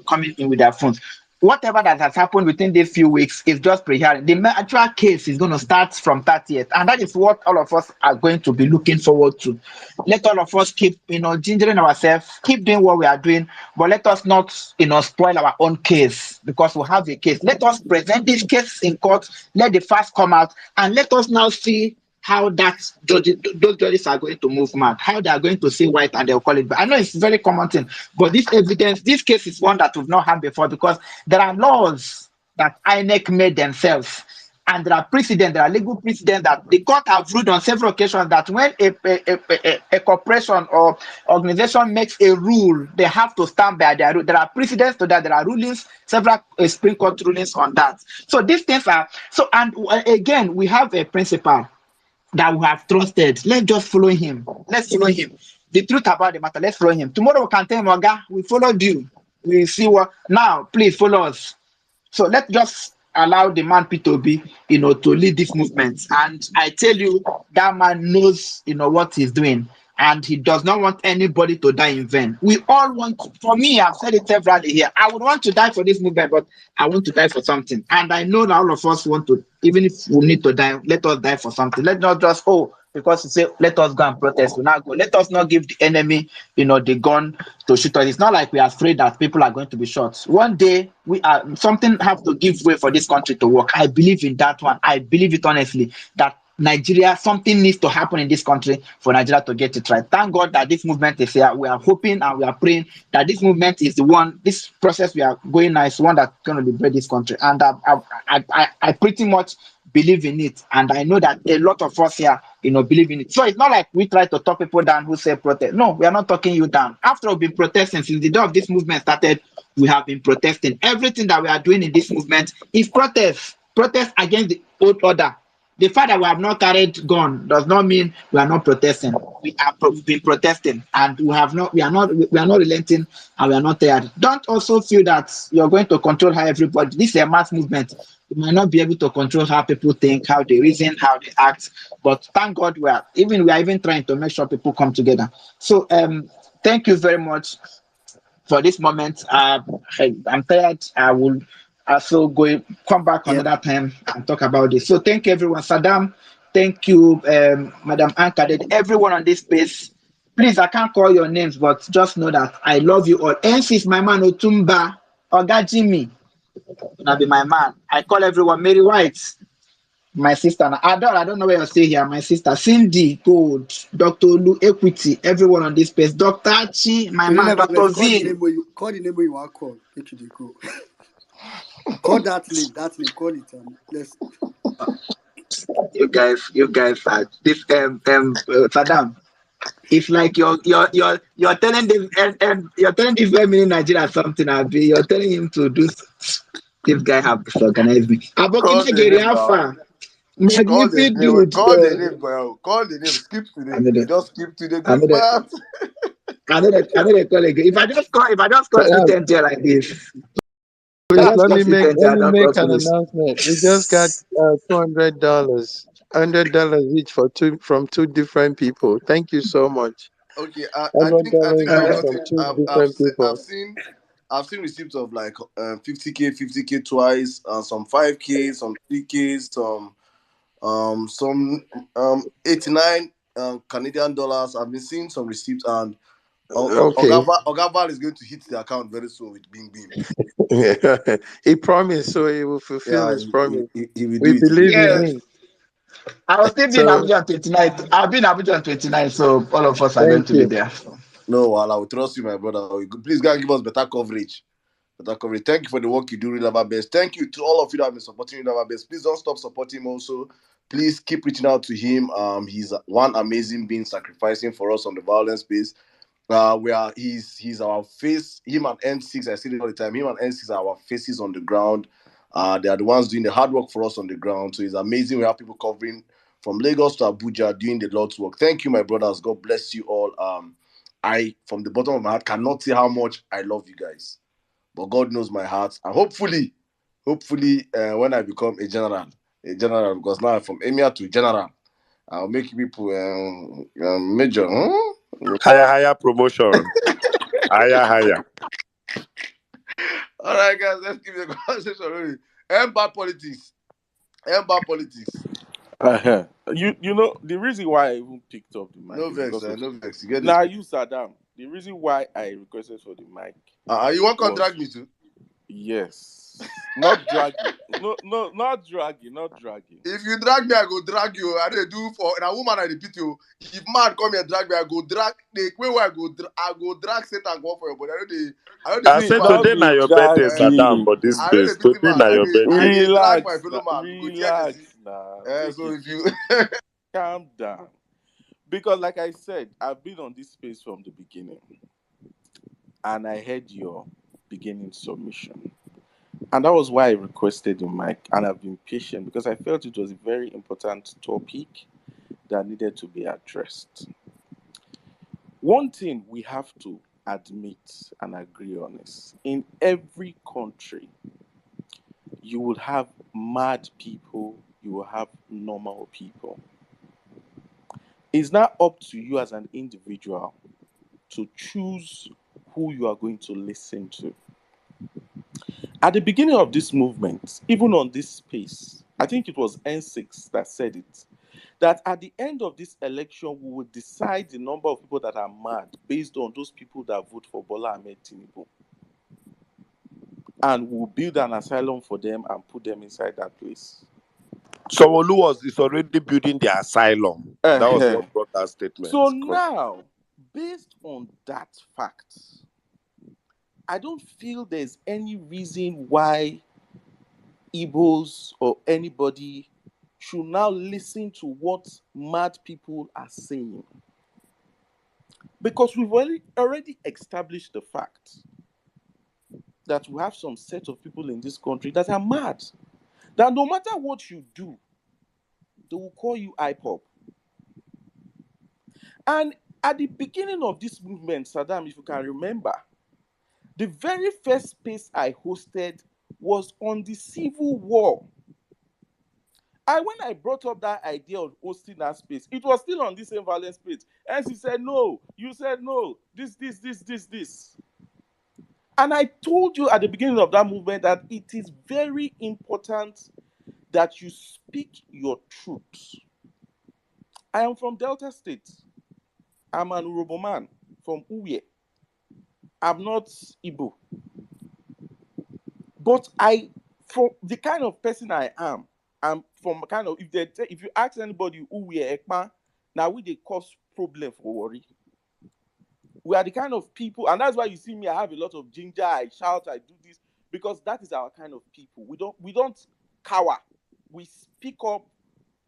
coming in with their phones. Whatever that has happened within these few weeks is just pre-hearing. The actual case is going to start from 30th, and that is what all of us are going to be looking forward to. Let all of us keep, gingering ourselves, keep doing what we are doing, but let us not, spoil our own case, because we have a case. Let us present this case in court, let the facts come out, and let us now see how those judges are going to move mad, how they are going to see white and they'll call it. But I know it's a very common thing, but this case is one that we've not had before, because there are laws that INEC made themselves, and there are legal precedents that the court have ruled on several occasions that when a corporation or organization makes a rule, they have to stand by their rule. There are precedents to that. There are rulings, several Supreme Court rulings on that. So these things are so. And again, we have a principle that we have trusted. Let's just follow him. Let's follow him. the truth about the matter. Let's follow him. Tomorrow we can tell him, Oga, we followed you. We see what now. Please follow us. So let's just allow the man P2B, to lead this movement. And I tell you, that man knows, what he's doing. And he does not want anybody to die in vain. We all want, for me, I've said it severally here. I would want to die for this movement, but I want to die for something. And I know that all of us want to, even if we need to die, let us die for something. Let's not just, because you say, let us go and protest. We now go. Let us not give the enemy, the gun to shoot us. It's not like we are afraid that people are going to be shot. One day, something have to give way for this country to work. I believe in that one. I believe it honestly, that Nigeria, something needs to happen in this country for Nigeria to get it right. Thank God that this movement is here. We are hoping and we are praying that this movement is the one, this process we are going now is one that's going to liberate this country. And I pretty much believe in it. And I know that a lot of us here, believe in it. So it's not like we try to talk people down who say protest. No, we are not talking you down. After we've been protesting since the day of this movement started, we have been protesting. Everything that we are doing in this movement is protest against the old order. The fact that we have not carried gun does not mean we are not protesting. We have been protesting, and we are not relenting, and we are not tired. Don't also feel that you're going to control how everybody. This is a mass movement. You might not be able to control how people think, how they reason, how they act. But thank God we are even trying to make sure people come together. So thank you very much for this moment. I'm tired. I will also come back Yeah. another time and talk about this. So thank you, everyone. Saddam, thank you, Madam Ankaded, everyone on this space. Please, I can't call your names, but just know that I love you all. Ensis, my man, Otumba, Oga Jimmy, gonna be my man. I call everyone Mary White, my sister. I don't know where you're staying here. My sister Cindy Gold, Dr. Olu Equity, everyone on this space. Dr. Chi, my man, Remember, Dr. call the V. name where you want to call. Make you go. Call that name. Call it. Let's. You guys are this Saddam. It's like you're telling them and you're telling this guy in Nigeria something. You're telling him to do. This guy have disorganized me. Call the Abokina name now. Alpha, Call the magnificent name. dude. Call the name, bro. Call the name. Skip today. Another, Just skip today. Good another, man. another call again. If I just call Saddam, Ethan like this, please that's let me just Ethan. let I me don't make cross an rules. announcement. We just got $200, $100 each from two different people. Thank you so much. Okay, I $100 think I've each Uh, from gotten. two different people. I've seen receipts of like 50K twice, some 5K, some 3K, some 89 Canadian dollars. I've been seeing some receipts, and Okay. Ogaval is going to hit the account very soon with Bing Beam. He promised, so he will fulfill Yeah, his promise. he will We do it. He will believe do it. in yes, him. I will still be in So Abuja on 29th. I'll be in Abuja on 29th, so all of us are going thank to be you. there. So. No, well, I will trust you, my brother. Please go and give us better coverage. Thank you for the work you do, Real Lava Best. Thank you to all of you that have been supporting Real Lava Best. Please don't stop supporting him also. Please keep reaching out to him. He's one amazing being sacrificing for us on the violence space. He's our face. Him and N6, I say it all the time. Him and N6 are our faces on the ground. They are the ones doing the hard work for us on the ground. So it's amazing. We have people covering from Lagos to Abuja doing the Lord's work. Thank you, my brothers. God bless you all. I, from the bottom of my heart, cannot say how much I love you guys. But God knows my heart. And hopefully, when I become a general, because now I'm from emir to general, I'll make people major. Higher promotion. Higher. All right, guys, let's keep the conversation rolling. Bad politics. Bad politics. Uh-huh. You know the reason why I even picked up the mic No is vex, because of no vex. You get this. now you Saddam. The reason why I requested for the mic You want to was contract me too? yes, not dragging, no, not dragging. If you drag me, I go drag you. I dey do for a woman. I repeat you. If man come here drag me, I go drag. The way I go drag Satan go for your body. I know they I pity said man. today Not na be your birthday, Saddam, dragging. for this I know they space. pity Today man. na your I birthday. dey drag my Relax, fellow man. We go tear the Relax sea. now. So Take if it you calm down. Because like I said, I've been on this space from the beginning. And I heard your beginning submission. And that was why I requested the mic. And I've been patient because I felt it was a very important topic that needed to be addressed. One thing we have to admit and agree on is in every country, you will have mad people, you will have normal people. It's now up to you as an individual to choose who you are going to listen to. At the beginning of this movement, even on this space, I think it was N6 that said it, that at the end of this election, we will decide the number of people that are mad based on those people that vote for Bola Ahmed Tinubu. And we'll build an asylum for them and put them inside that place. Sanwo-Olu is already building the asylum. That was what brought that statement. So now, based on that fact, I don't feel there's any reason why Igbos or anybody should now listen to what mad people are saying. Because we've already established the fact that we have some set of people in this country that are mad. That no matter what you do, they will call you IPOP. And at the beginning of this movement, Saddam, if you can remember, the very first space I hosted was on the Civil War. And when I brought up that idea of hosting that space, it was still on the same Vawulence space. And she said, no, you said no, this. And I told you at the beginning of that movement that it is very important that you speak your truth. I am from Delta State. I'm an Urobo man from Uye. I'm not Igbo. But from the kind of person I am, I'm from kind of, if you ask anybody who we are Ekpa, now we they cause problem for worry. We are the kind of people, and that's why you see me, I have a lot of ginger, I shout, I do this, because that is our kind of people. We don't cower. We speak up,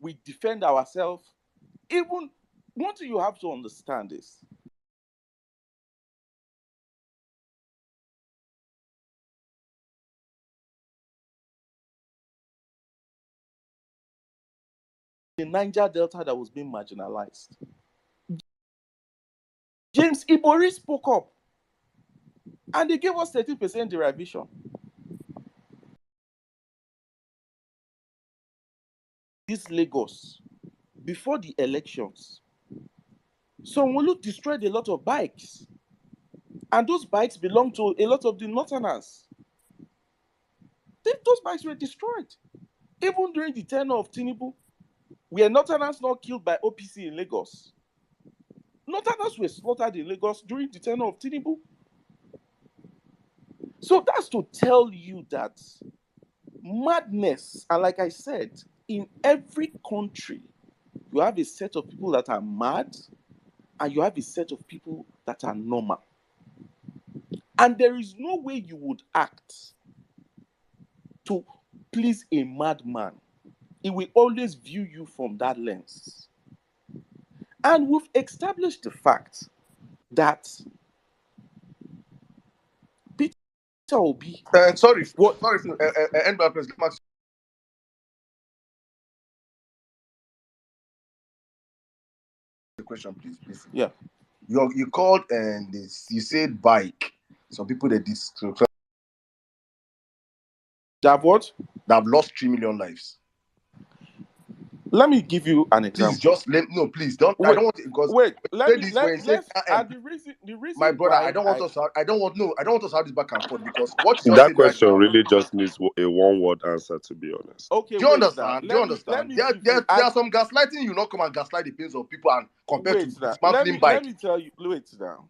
we defend ourselves. Even one thing you have to understand is the Niger Delta that was being marginalized. James Ibori spoke up, and they gave us 30% derivation. This Lagos, before the elections, Sanwo-Olu destroyed a lot of bikes, and those bikes belong to a lot of the Northerners. Those bikes were destroyed. Even during the tenure of Tinubu, were Northerners not killed by OPC in Lagos? Northerners were slaughtered in Lagos during the tenure of Tinubu. So that's to tell you that madness, and like I said, in every country, you have a set of people that are mad, and you have a set of people that are normal. And there is no way you would act to please a madman. He will always view you from that lens. And we've established the fact that Peter Obi. Sorry, end my president. The question, please. Yeah. You called and you said bike. Some people that what? That have lost 3 million lives. Let me give you an example. Please just please don't. Wait, I don't want to, because the reason my brother, I don't want us to have this back and forth, because what you're That saying right question now really just needs a one-word answer, to be honest. Okay, do you understand? There are some gaslighting. You not come and gaslight the pains of people and compare to dismantling bike. Let me tell you. Wait now.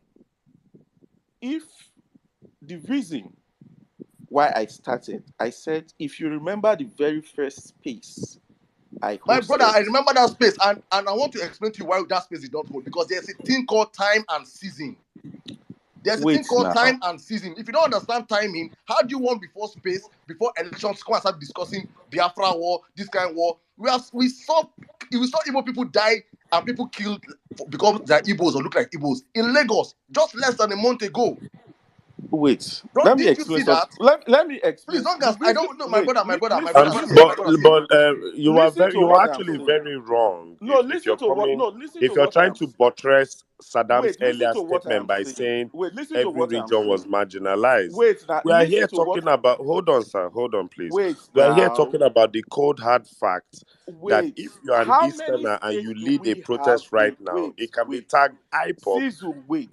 If the reason why I started, I said, if you remember the very first space I hosted. My brother, I remember that space, and I want to explain to you why that space is not hold, because there's a thing called time and season. There's a thing called time and season. If you don't understand timing, how do you want before elections come and start discussing Biafra war, this kind of war? We saw Igbo people die and people killed because they're Igbos or look like Igbos in Lagos just less than a month ago. Wait, Don't let me didn't you see explain something. that? Let me explain. Please don't The gas. I reason, don't know, my wait, brother, my brother, my listen, brother. Um, I'm listen, saying, my but brother, see. but you are listen very to you are what I'm actually saying. very wrong No, if you're listen to what. coming No, listen to if you're what I trying am. to buttress Saddam's Wait, listen earlier to what I statement am by saying. saying Wait, listen to every what I am region was saying. marginalized. Wait, now We are here listen to what. talking about hold on, sir, hold on, please. Wait We are here now. talking about the cold hard fact that Wait. if you're an How many Easterner and states you do lead a we have protest right in? now, it can be Wait. tagged IPOB Sisu, wait.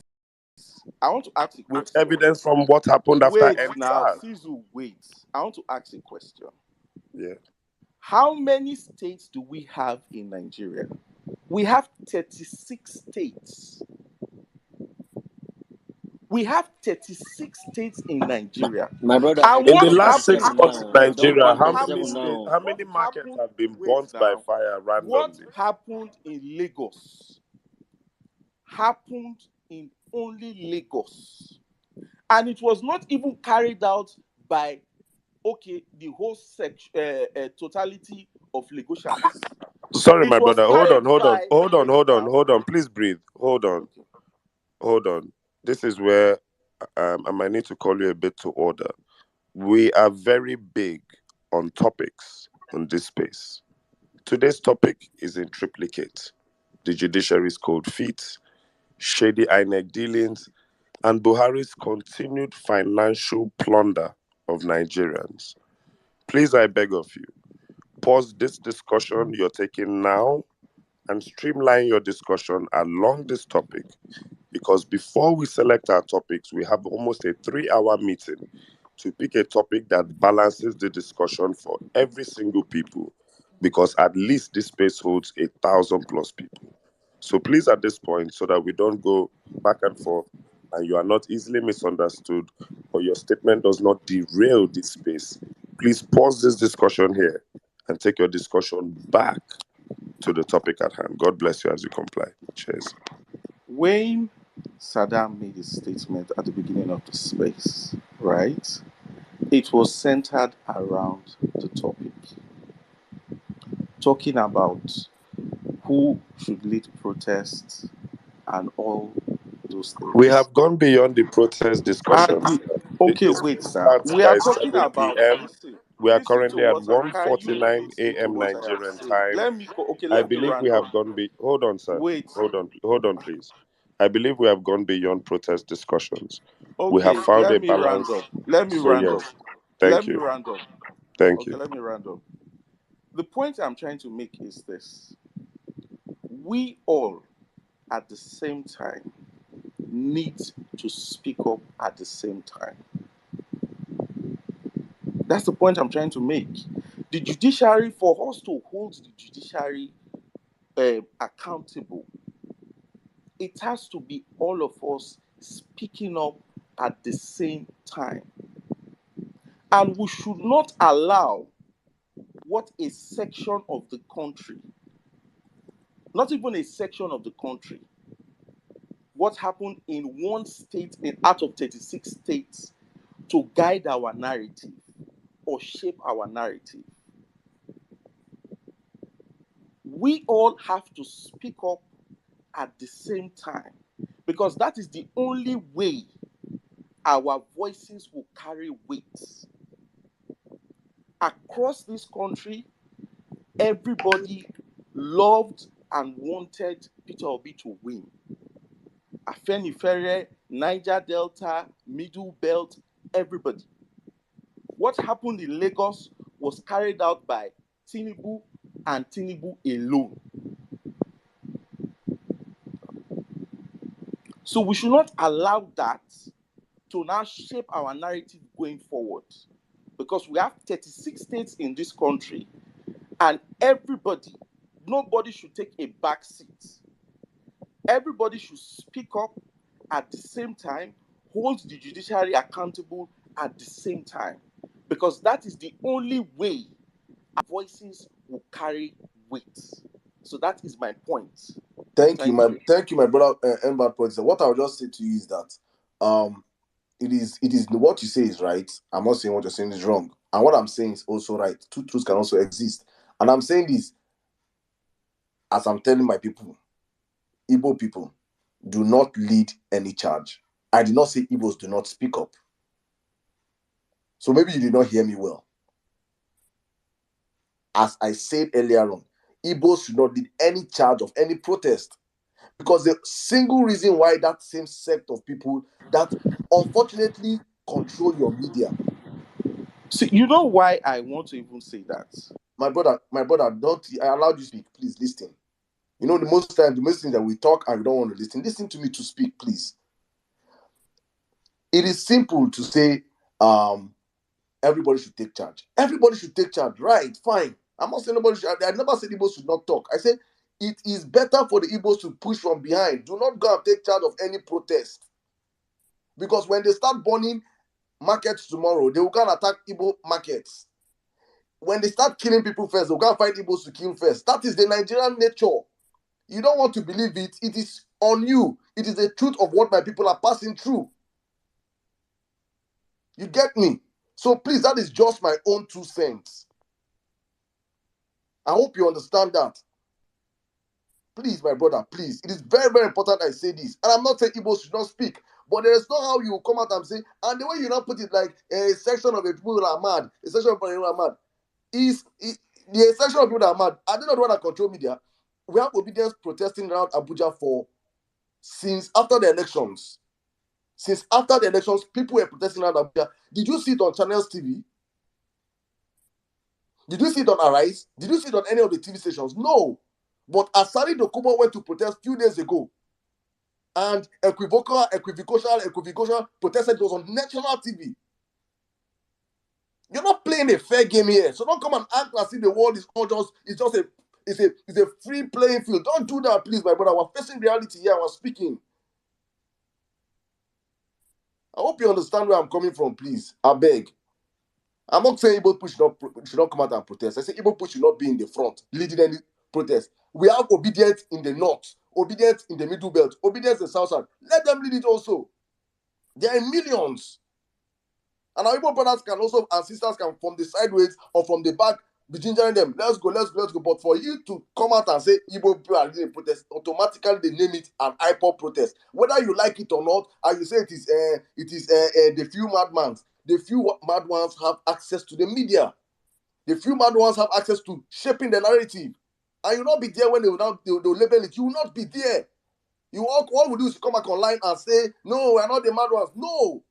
I want to ask a with question. evidence from what happened after Wait now, NSAS. Sisu, wait. I want to ask a question. Yeah. How many states do we have in Nigeria? We have 36 states. We have 36 states in Nigeria. My brother, I And In think the what we're last 6 happened? 37 months in now. I don't Nigeria, think What how many 37 happened? states, now. how What many markets happened? have been Wait burnt by now. fire What randomly? happened in Lagos happened in only Lagos. And it was not even carried out by, the whole totality of Lagosians. Sorry, It my was brother. carried by, wait now. Hold on. Please breathe. Hold on. Okay. Hold on. This is where I might need to call you a bit to order. We are very big on topics in this space. Today's topic is in triplicate: the judiciary's cold feet, shady INEC dealings, and Buhari's continued financial plunder of Nigerians. Please, I beg of you, pause this discussion you're taking now and streamline your discussion along this topic, because before we select our topics, we have almost a 3-hour meeting to pick a topic that balances the discussion for every single people, because at least this space holds 1,000 plus people. So please, at this point, so that we don't go back and forth and you are not easily misunderstood or your statement does not derail this space, please pause this discussion here and take your discussion back to the topic at hand. God bless you as you comply. Cheers. When Saddam made his statement at the beginning of the space, right, it was centered around the topic, talking about who should lead protests and all those We things. have gone beyond the protest discussion. And okay, This wait, room now. starts We are by talking 7 about, p.m. listen, We are listen to currently at what can you 1:49 listen to a.m. what I am Nigerian saying? time. I Let me believe we round up. have gone hold on, sir. Wait, Hold on, please. I believe we have gone beyond protest discussions. We have okay, found let a me round balance. up. Let me So round up. yes, Let thank me you. round up. Thank Okay, you. let me round up. The point I'm trying to make is this: we all, at the same time, need to speak up at the same time. That's the point I'm trying to make. The judiciary, for us to hold the judiciary accountable, it has to be all of us speaking up at the same time. And we should not allow what a section of the country, not even a section of the country, what happened in one state out of 36 states to guide our narrative or shape our narrative. We all have to speak up at the same time, because that is the only way our voices will carry weight. Across this country, everybody loved and wanted Peter Obi to win. Afenifere, Niger Delta, Middle Belt, everybody. What happened in Lagos was carried out by Tinubu and Tinubu alone. So we should not allow that to now shape our narrative going forward, because we have 36 states in this country, and nobody should take a back seat. Everybody should speak up at the same time, hold the judiciary accountable at the same time, because that is the only way our voices will carry weight. So that is my point. Thank you, Thank you. my brother, Mbad Producer. What I'll just say to you is that it is what you say is right. I'm not saying what you're saying is wrong, and what I'm saying is also right. Two truths can also exist, and I'm saying this as I'm telling my people, Igbo people, do not lead any charge. I did not say Igbos do not speak up. So maybe you did not hear me well. As I said earlier on, Igbos should not lead any charge of any protest, because the single reason why that same sect of people that unfortunately control your media. See, you know why I want to even say that? My brother, don't, I allowed you to speak. Please listen. You know, the most thing that we talk and we don't want to listen. Listen to me to speak, please. It is simple to say, everybody should take charge. Everybody should take charge, right? Fine. I'm not saying nobody should. I never said Igbos should not talk. I said it is better for the Igbos to push from behind. Do not go and take charge of any protest. Because when they start burning markets tomorrow, they will go and attack Igbo markets. When they start killing people first, they'll go and find Igbos to kill first. That is the Nigerian nature. You don't want to believe it. It is on you. It is the truth of what my people are passing through. You get me? So please, that is just my own 2 cents. I hope you understand that. Please, my brother, please. It is very, very important I say this. And I'm not saying Igbos should not speak. But there is not how you come out and say, and the way you now put it, like a section of the people that are mad, a section of people that are mad, the section of people that are mad, are they not the one that control media? We have obedience protesting around Abuja since after the elections. Since after the elections, people were protesting around Abuja. Did you see it on Channels TV? Did you see it on Arise? Did you see it on any of the TV stations? No. But Asari Dokubo went to protest a few days ago. And equivocal protested. It was on national TV. You're not playing a fair game here. So don't come and act as if the world is all just, it's a free playing field. Don't do that, please, my brother. We're facing reality here. We're speaking. I hope you understand where I'm coming from, please. I beg. I'm not saying Igbo people should not come out and protest. I say Igbo people should not be in the front leading any protest. We have obedience in the north, obedience in the middle belt, obedience in the south side. Let them lead it also. There are millions. And our Igbo brothers can also, and sisters can, from the sideways or from the back, be gingering them. Let's go. But for you to come out and say Igbo people are leading a protest, automatically they name it an IPOB protest. Whether you like it or not, and you say it is the few madmen. The few mad ones have access to the media. The few mad ones have access to shaping the narrative. And you'll not be there when they'll label it. You will not be there. All we do is come back online and say, no, we're not the mad ones. No.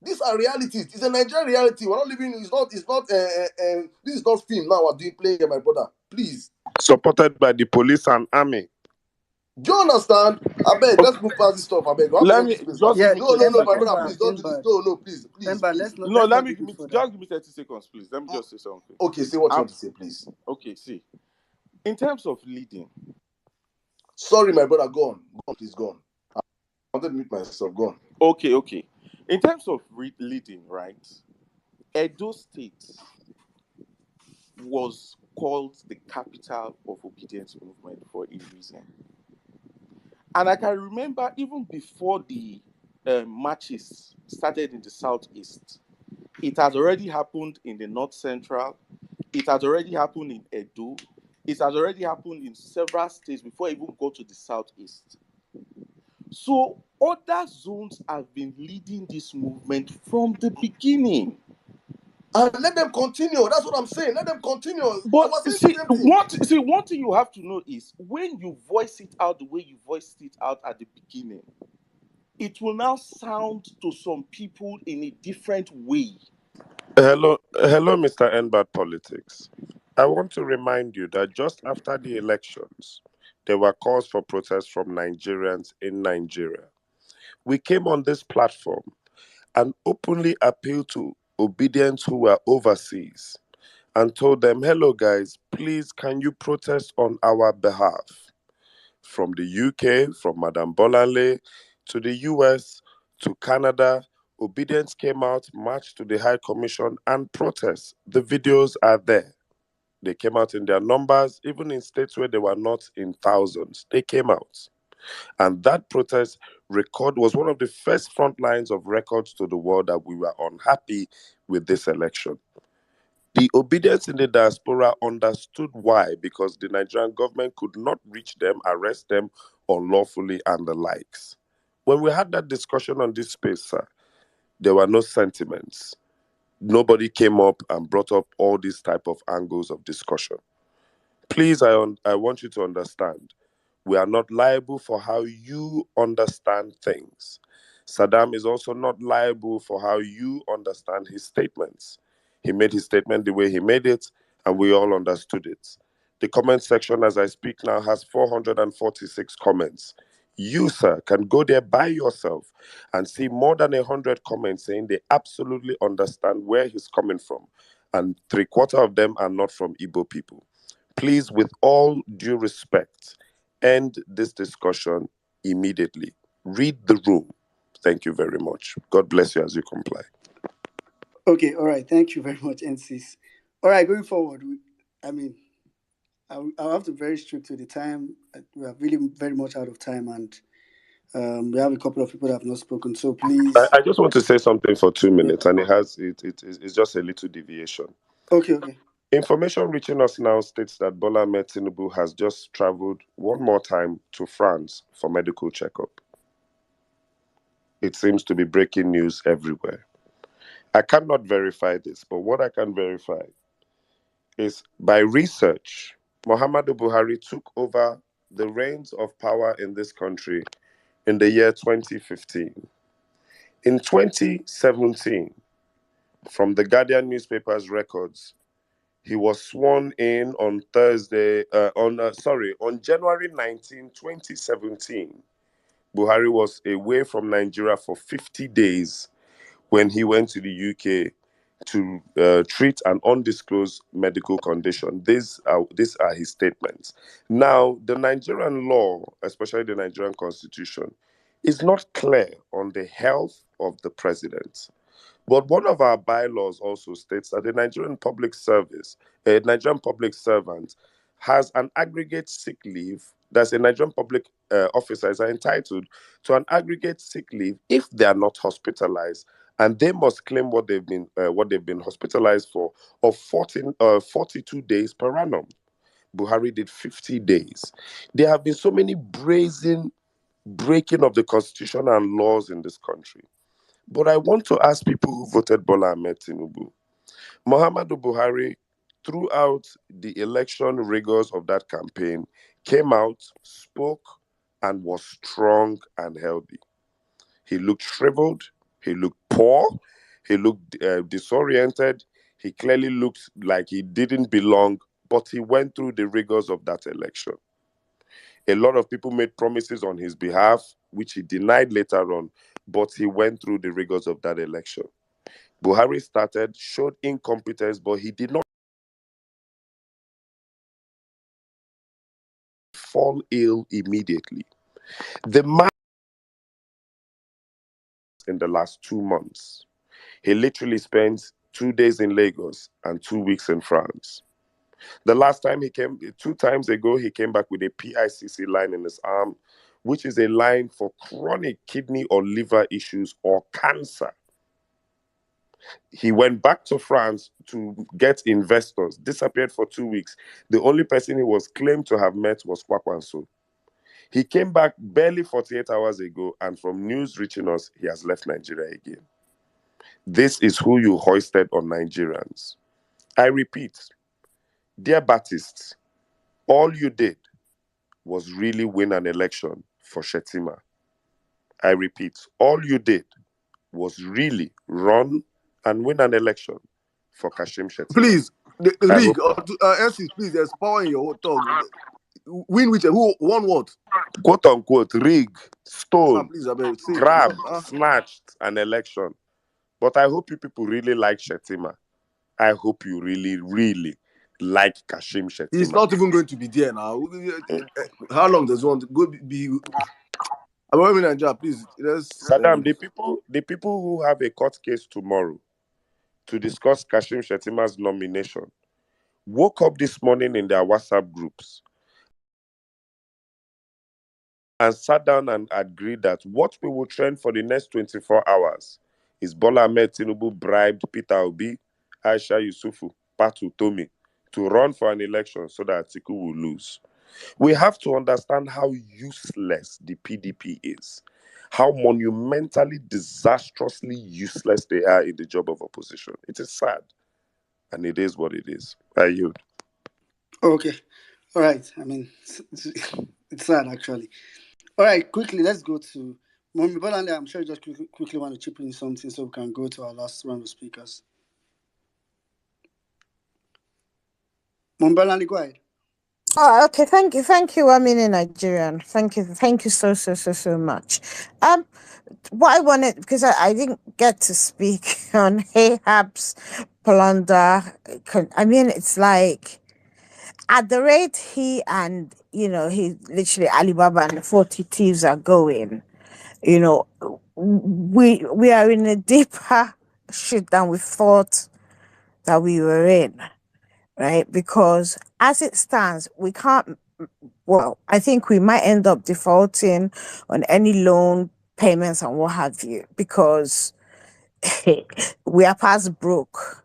These are realities. It's a Nigerian reality. We're not living, this is not film now we're doing playing here, my brother. Please. Supported by the police and army. Do you understand? I beg, let's move past this stuff. I beg. Let me just Yeah, no, my brother, please don't do this. No, please. Let's not. No, let's let not me take it further. just give me 30 seconds, please. Let me just say something. Okay, say what you want to say, please. Okay, see. In terms of leading. Sorry, my brother, go on. Go on, please, go on. I wanted to mute myself. Go on. Okay. In terms of leading, right? Edo State was called the capital of obedience movement for a reason. And I can remember even before the marches started in the southeast, it has already happened in the north central, it has already happened in Edo, it has already happened in several states before it even got to the southeast. So other zones have been leading this movement from the beginning. And let them continue. That's what I'm saying. Let them continue. But one thing you have to know is when you voice it out the way you voiced it out at the beginning, it will now sound to some people in a different way. Hello, Mr. Enbad Politics. I want to remind you that just after the elections, there were calls for protest from Nigerians in Nigeria. We came on this platform and openly appealed to obedience who were overseas and told them, hello guys, please can you protest on our behalf? From the UK, from Madame Bolanle, to the US, to Canada, obedience came out, marched to the High Commission and protest. The videos are there. They came out in their numbers, even in states where they were not in thousands. They came out. And that protest record was one of the first front lines of records to the world that we were unhappy with this election. The obedience in the diaspora understood why, because the Nigerian government could not reach them, arrest them unlawfully, and the likes. When we had that discussion on this space, sir, there were no sentiments. nobody came up and brought up all these type of angles of discussion. Please, I want you to understand, we are not liable for how you understand things. Saddam is also not liable for how you understand his statements. He made his statement the way he made it, and we all understood it. The comment section as I speak now has 446 comments. You, sir, can go there by yourself and see more than 100 comments saying they absolutely understand where he's coming from. And 3/4 of them are not from Igbo people. Please, with all due respect, end this discussion immediately. Read the room. Thank you very much. God bless you as you comply. Okay, all right. Thank you very much, NCs. All right, going forward, I'll have to be very strict with the time. We are really very much out of time, and we have a couple of people that have not spoken. So please, I just want to say something for 2 yeah. minutes, and it's just a little deviation. Okay. Information reaching us now states that Bola Ahmed Tinubu has just traveled one more time to France for medical checkup. It seems to be breaking news everywhere. I cannot verify this, but what I can verify is by research, Muhammadu Buhari took over the reins of power in this country in the year 2015. In 2017, from the Guardian newspaper's records, he was sworn in on on January 19, 2017. Buhari was away from Nigeria for 50 days when he went to the UK to treat an undisclosed medical condition. These are his statements. Now, the Nigerian law, especially the Nigerian constitution, is not clear on the health of the president. But one of our bylaws also states that a Nigerian public servant, has an aggregate sick leave. That's a Nigerian public officers are entitled to an aggregate sick leave if they are not hospitalized, and they must claim what they've been hospitalized for of 42 days per annum. Buhari did 50 days. There have been so many brazen breaking of the constitution and laws in this country. But I want to ask people who voted Bola Ahmed Tinubu. Muhammadu Buhari, throughout the election rigors of that campaign, came out, spoke, and was strong and healthy. He looked shriveled, he looked poor, he looked disoriented, he clearly looked like he didn't belong, but he went through the rigors of that election. A lot of people made promises on his behalf, which he denied later on, but he went through the rigors of that election. Buhari showed incompetence, but he did not fall ill immediately. The man in the last 2 months, he literally spent 2 days in Lagos and 2 weeks in France. The last time he came, 2 times ago, he came back with a PICC line in his arm, which is a line for chronic kidney or liver issues or cancer. He went back to France to get investors, disappeared for 2 weeks. The only person he was claimed to have met was Kwakwanso. He came back barely 48 hours ago, and from news reaching us, he has left Nigeria again. This is who you hoisted on Nigerians. I repeat, dear Baptists, all you did was really win an election for Shetima. I repeat, all you did was really run and win an election for Kashim Shetima. Please, the I rig, hope, NC, please, there's power in your talk. Win which, who won what? quote unquote, rig, stole, Please, I beg, say, grabbed, snatched an election. But I hope you people really like Shetima. I hope you really, really like Kashim Shetima. he's not even going to be there now. How long does one go be? I'm in Nigeria, please. Saddam, the people who have a court case tomorrow to discuss Kashim Shetima's nomination woke up this morning in their WhatsApp groups and sat down and agreed that what we will trend for the next 24 hours is Bola Ahmed Tinubu bribed Peter Obi, Aisha Yusufu, Patu Tomi to run for an election so that Atiku will lose. We have to understand how useless the PDP is. how monumentally, disastrously useless they are in the job of opposition. It is sad, and it is what it is. I yield. Okay. All right. I mean, it's sad actually. All right. Quickly, let's go to Mommy Bolande. I'm sure you just quickly want to chip in something so we can go to our last round of speakers. Mommy Bolande, go ahead. Oh, okay. Thank you. I'm in Nigerian. Thank you so much. Um, what I wanted, because I didn't get to speak on Ahab's Plunder. I mean, it's like at the rate he and he literally Alibaba and the 40 thieves are going. You know, we are in a deeper shit than we thought that we were in, right? Because as it stands, we can't. Well, I think we might end up defaulting on any loan payments and what have you because we are past broke.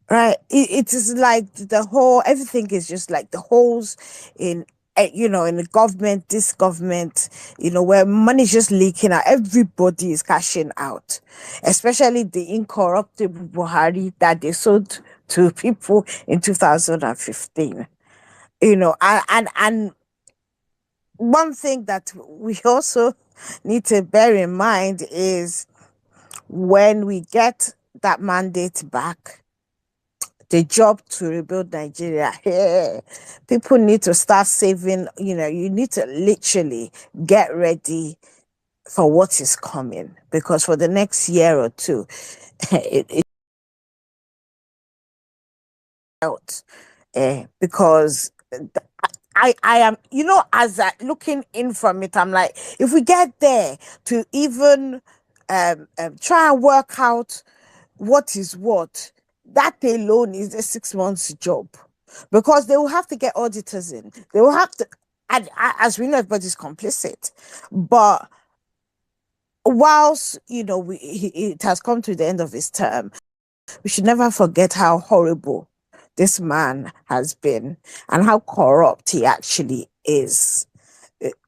Right. It is like the whole, everything is just like the holes in, in the government, this government, where money is just leaking out. Everybody is cashing out, especially the incorruptible Buhari that they sold to people in 2015. And one thing that we also need to bear in mind is when we get that mandate back, the job to rebuild Nigeria. Yeah. People need to start saving, you need to literally get ready for what is coming because for the next year or two, it's out. Because I am, as looking in from it, I'm like, if we get there to even try and work out what is what, that alone is a 6 months job because they will have to get auditors in. They will have to, and as we know, everybody's complicit. But whilst, it has come to the end of his term, we should never forget how horrible this man has been and how corrupt he actually is.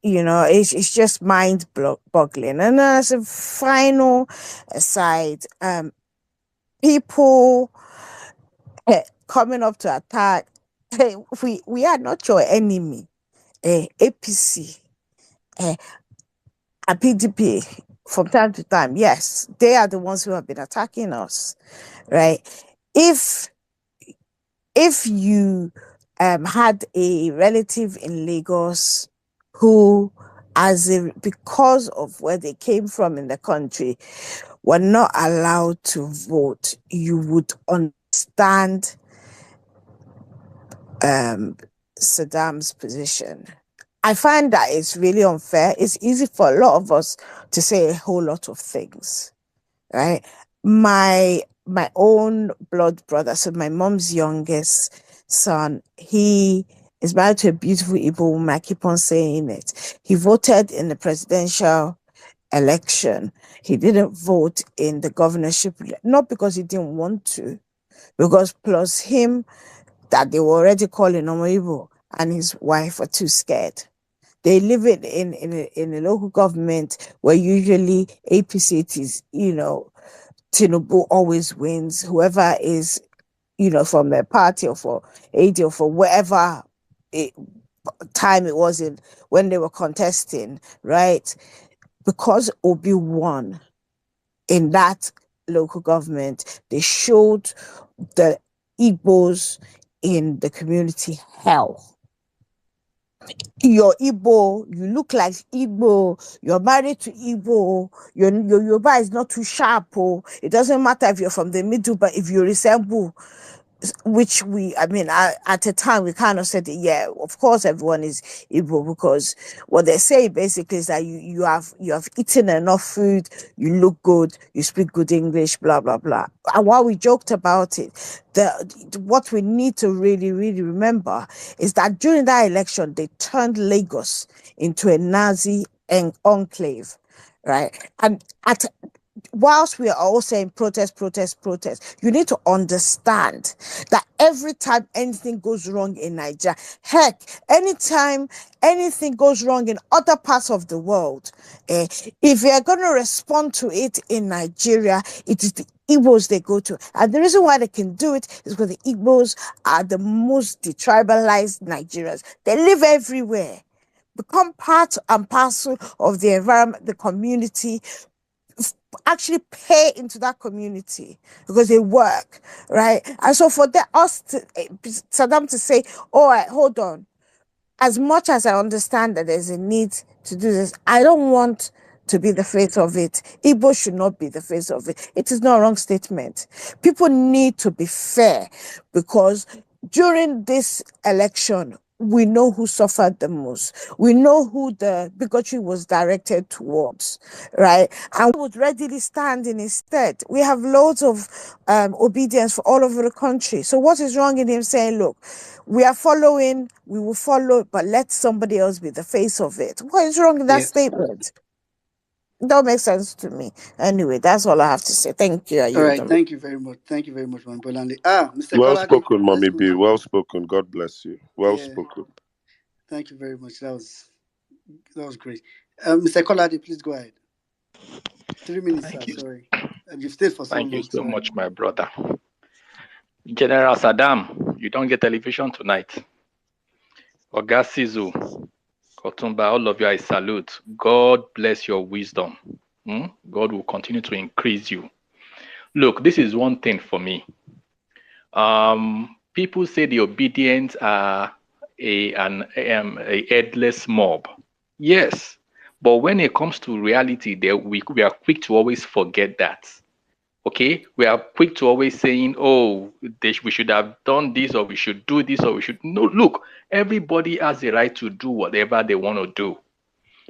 It's just mind-boggling. And as a final aside, people coming up to attack, we are not your enemy. APC, and PDP, from time to time, yes, they are the ones who have been attacking us, right? If you had a relative in Lagos who, because of where they came from in the country, were not allowed to vote, you would understand Saddam's position. I find that it's really unfair. It's easy for a lot of us to say a whole lot of things, right? My own blood brother, so my mom's youngest son, he is married to a beautiful Igbo woman. I keep on saying it. He voted in the presidential election. He didn't vote in the governorship, not because he didn't want to, because plus him, that they were already calling Igbo, and his wife were too scared. They live in a local government where usually APC it is, Tinubu always wins. Whoever is, from their party or for AD or for whatever time it was in when they were contesting, right? Because Obi won in that local government, they showed the Igbos in the community hell. You're Igbo, you look like Igbo, you're married to Igbo, your Yoruba is not too sharp. Oh. It doesn't matter if you're from the middle, but if you resemble, which at the time we kind of said, yeah, of course everyone is Igbo, because what they say basically is that you have eaten enough food, you look good, you speak good English, blah blah blah. And while we joked about it, what we need to really really remember is that during that election they turned Lagos into a Nazi enclave, right? And whilst we are all saying protest, protest, protest, you need to understand that every time anything goes wrong in Nigeria, heck, anytime anything goes wrong in other parts of the world, if you're going to respond to it in Nigeria, it is the Igbos they go to. And the reason why they can do it is because the Igbos are the most detribalized Nigerians. They live everywhere, become part and parcel of the environment, the community, actually pay into that community because they work, right? And so for Saddam to say, "Oh, hold on," as much as I understand that there's a need to do this, I don't want to be the face of it. Igbo should not be the face of it. It is not a wrong statement. People need to be fair, because during this election, we know who suffered the most. We know who the bigotry was directed towards, right? And we would readily stand in his stead. We have loads of obedience for all over the country. So what is wrong in him saying, look, we are following, we will follow, but let somebody else be the face of it? What is wrong in that statement? It don't make sense to me. Anyway, that's all I have to say. Thank you. All right, thank you very much. Thank you very much, Mambolande. Mr. Well Kolade, spoken, let's Mommy go B. to Well you. spoken. God bless you. Well Yeah, spoken. thank you very much. That was great. Mr. Kolade, please go ahead. 3 minutes, Thank sir. you. Sorry. You've stayed for so Thank you long. so Sorry. much, my brother. General Saddam, you don't get television tonight. Oga Sizu, Otumba, all of you, I salute. God bless your wisdom. God will continue to increase you. Look, this is one thing for me. People say the obedient are a headless mob. Yes, but when it comes to reality, we are quick to always forget that. Okay, we are quick to always saying, "Oh, we should have done this, or we should do this, or we should." No, look, everybody has the right to do whatever they want to do.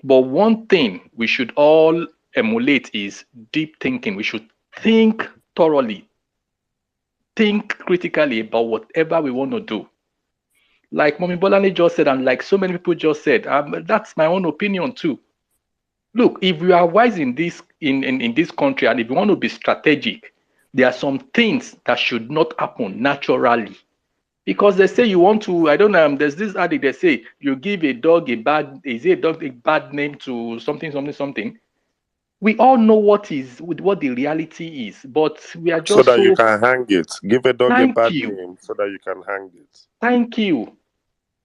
But one thing we should all emulate is deep thinking. We should think thoroughly, think critically about whatever we want to do. Like Mommy Bolani just said, and like so many people just said, that's my own opinion too. Look, if we are wise in this in this country, and if we want to be strategic, there are some things that should not happen naturally. Because they say you want to, I don't know, there's this adage, they say you give a dog a bad name to something, something, something. We all know what the reality is, but we are So just that you so. can hang it. Give a dog a Thank bad you. name so that you can hang it. Thank you.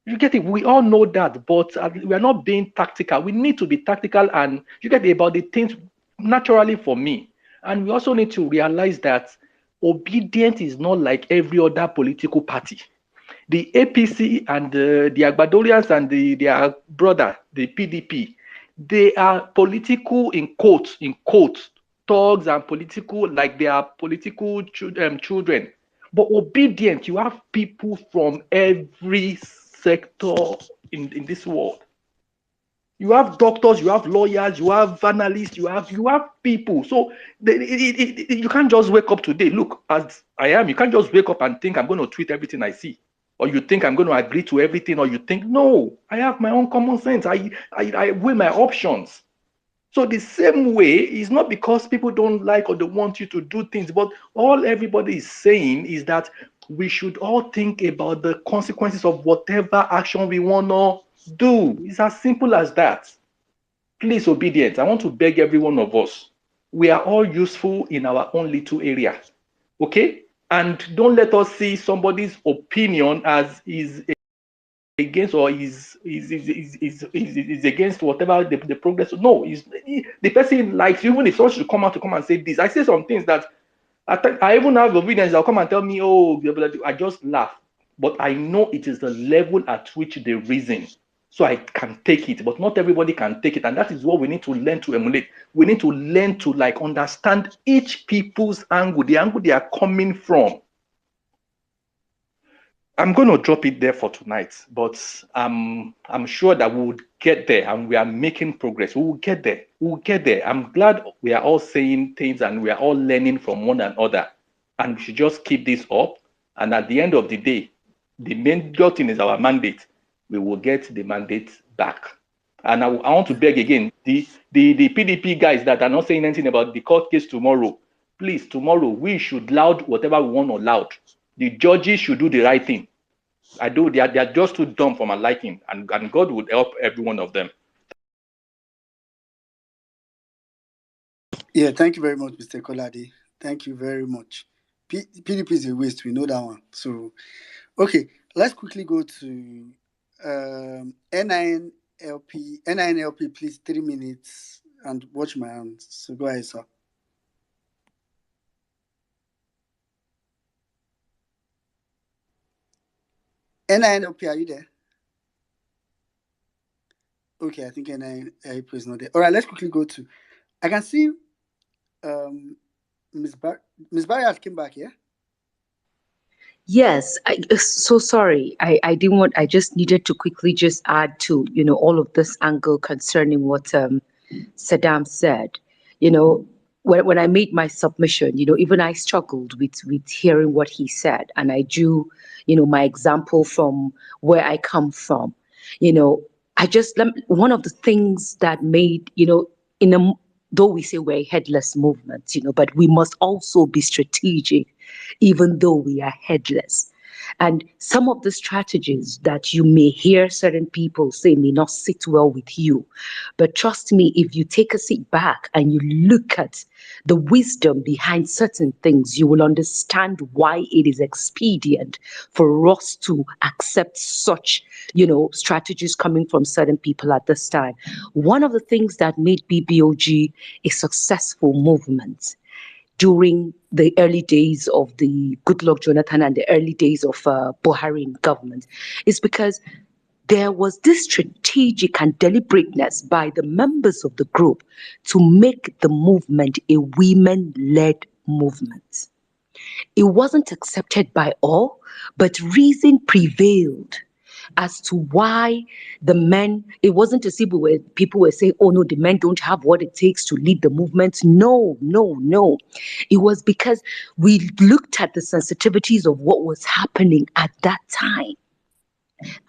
You get it? We all know that, but we are not being tactical. We need to be tactical, and you get it, about the things naturally for me. And we also need to realize that obedience is not like every other political party. The APC and the Agbadorians and their brother, the PDP, they are political in quotes, thugs and political, like they are political children. But obedient, you have people from every sector in this world. You have doctors, you have lawyers, you have analysts, you have people. So you can't just wake up today. Look, as I am, you can't just wake up and think I'm going to tweet everything I see, or you think I'm going to agree to everything, or you think no. I have my own common sense. I weigh my options. So the same way, it's not because people don't like or they want you to do things, but all everybody is saying is that we should all think about the consequences of whatever action we want to do. It's as simple as that. Please, obedience. I want to beg every one of us. We are all useful in our own little area. Okay? And don't let us see somebody's opinion as is against, or is against whatever the progress. No, the person likes, even if someone should come out to come and say this. I say some things that I even have obedience. They'll come and tell me, oh, I just laugh. But I know it is the level at which they reason. So I can take it, but not everybody can take it. And that is what we need to learn to emulate. We need to learn to understand each people's angle, the angle they are coming from. I'm going to drop it there for tonight, but I'm sure that we will get there, and we are making progress. We will get there. We will get there. I'm glad we are all saying things and we are all learning from one another, and we should just keep this up. And at the end of the day, the main thing is our mandate. We will get the mandate back. And I want to beg again, the PDP guys that are not saying anything about the court case tomorrow, please, tomorrow we should loud whatever we want or loud. The judges should do the right thing. They are just too dumb for my liking, and God would help every one of them. Yeah, thank you very much, Mr. Kolade. Thank you very much. PDP is a waste. We know that one. So, okay, let's quickly go to NINLP. NINLP, please, 3 minutes and watch my hands. So go ahead, sir. NINLP, are you there? Okay, I think NINLP is not there. All right, let's quickly go to. I can see Miss Barry has came back, yeah? Yes, so sorry. I didn't want, I just needed to quickly just add to, all of this angle concerning what Saddam said. When I made my submission, even I struggled with hearing what he said. And I drew, my example from where I come from. One of the things that made, though we say we're a headless movement, but we must also be strategic, even though we are headless. And some of the strategies that you may hear certain people say may not sit well with you. But trust me, if you take a seat back and you look at the wisdom behind certain things, you will understand why it is expedient for us to accept such, strategies coming from certain people at this time. One of the things that made BBOG a successful movement during the early days of the Goodluck Jonathan and the early days of Buhari in government is because there was this strategic and deliberateness by the members of the group to make the movement a women-led movement. It wasn't accepted by all, but reason prevailed as to why the men, it wasn't as if people were saying, oh no, the men don't have what it takes to lead the movement. No. It was because we looked at the sensitivities of what was happening at that time.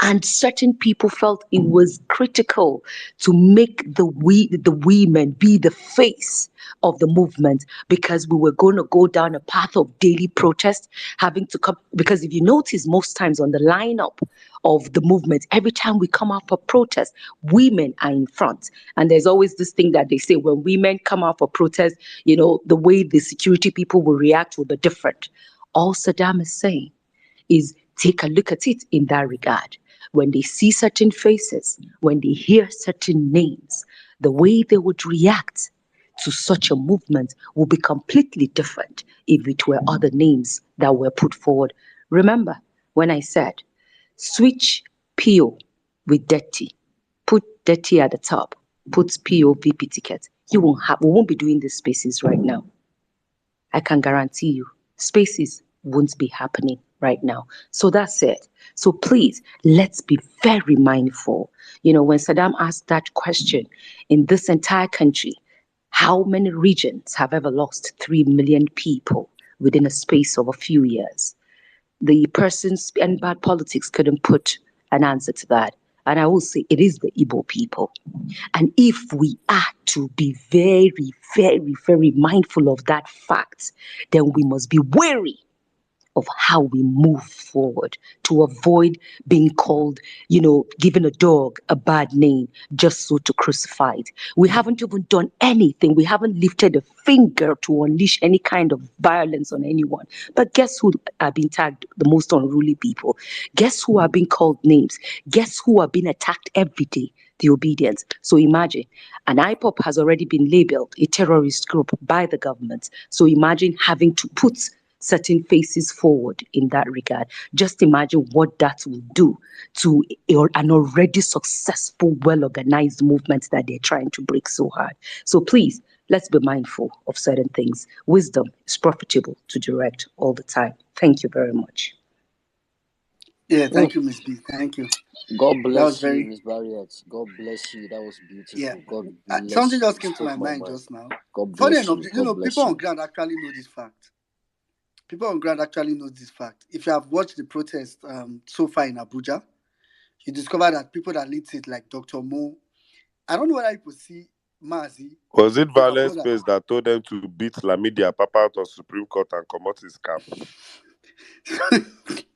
And certain people felt it was critical to make the women be the face of the movement, because we were going to go down a path of daily protest, having to come. Because if you notice, most times on the lineup of the movement, every time we come out for protest, women are in front. And there's always this thing that they say, when women come out for protest, the way the security people will react will be different. All Saddam is saying is take a look at it in that regard. When they see certain faces, when they hear certain names, the way they would react to such a movement will be completely different if it were other names that were put forward. Remember when I said, switch PO with Dirty, put Dirty at the top, put PO VP ticket. We won't be doing these spaces right now. I can guarantee you, spaces won't be happening right now. So that's it. So please, let's be very mindful. When Saddam asked that question, in this entire country, how many regions have ever lost 3 million people within a space of a few years? The persons and bad politics couldn't put an answer to that. And I will say it is the Igbo people. And if we are to be very, very, very mindful of that fact, then we must be wary of how we move forward to avoid being called, giving a dog a bad name just so to crucify it. We haven't even done anything. We haven't lifted a finger to unleash any kind of violence on anyone. But guess who are being tagged the most unruly people? Guess who are being called names? Guess who are being attacked every day? The obedience. So imagine, an IPOP has already been labeled a terrorist group by the government. So imagine having to put certain faces forward in that regard. Just imagine what that will do to an already successful, well-organized movement that they're trying to break so hard. So please, let's be mindful of certain things. Wisdom is profitable to direct all the time. Thank you very much. Yeah, thank you, Ms. B. Thank you. God That was bless you, very, Miss Barriott. God bless you. That was beautiful. yeah. God Something bless you. just You came to my spoke my mind mind. just now. God Funny bless enough, you. God bless people on you. ground actually know this fact. People on ground actually know this fact. If you have watched the protest so far in Abuja, you discover that people that lead it, like Dr. Mo, I don't know whether people see Mazi, Was it our Violence brother. Space that told them to beat Lamidia Papa out of Supreme Court and come out his cap?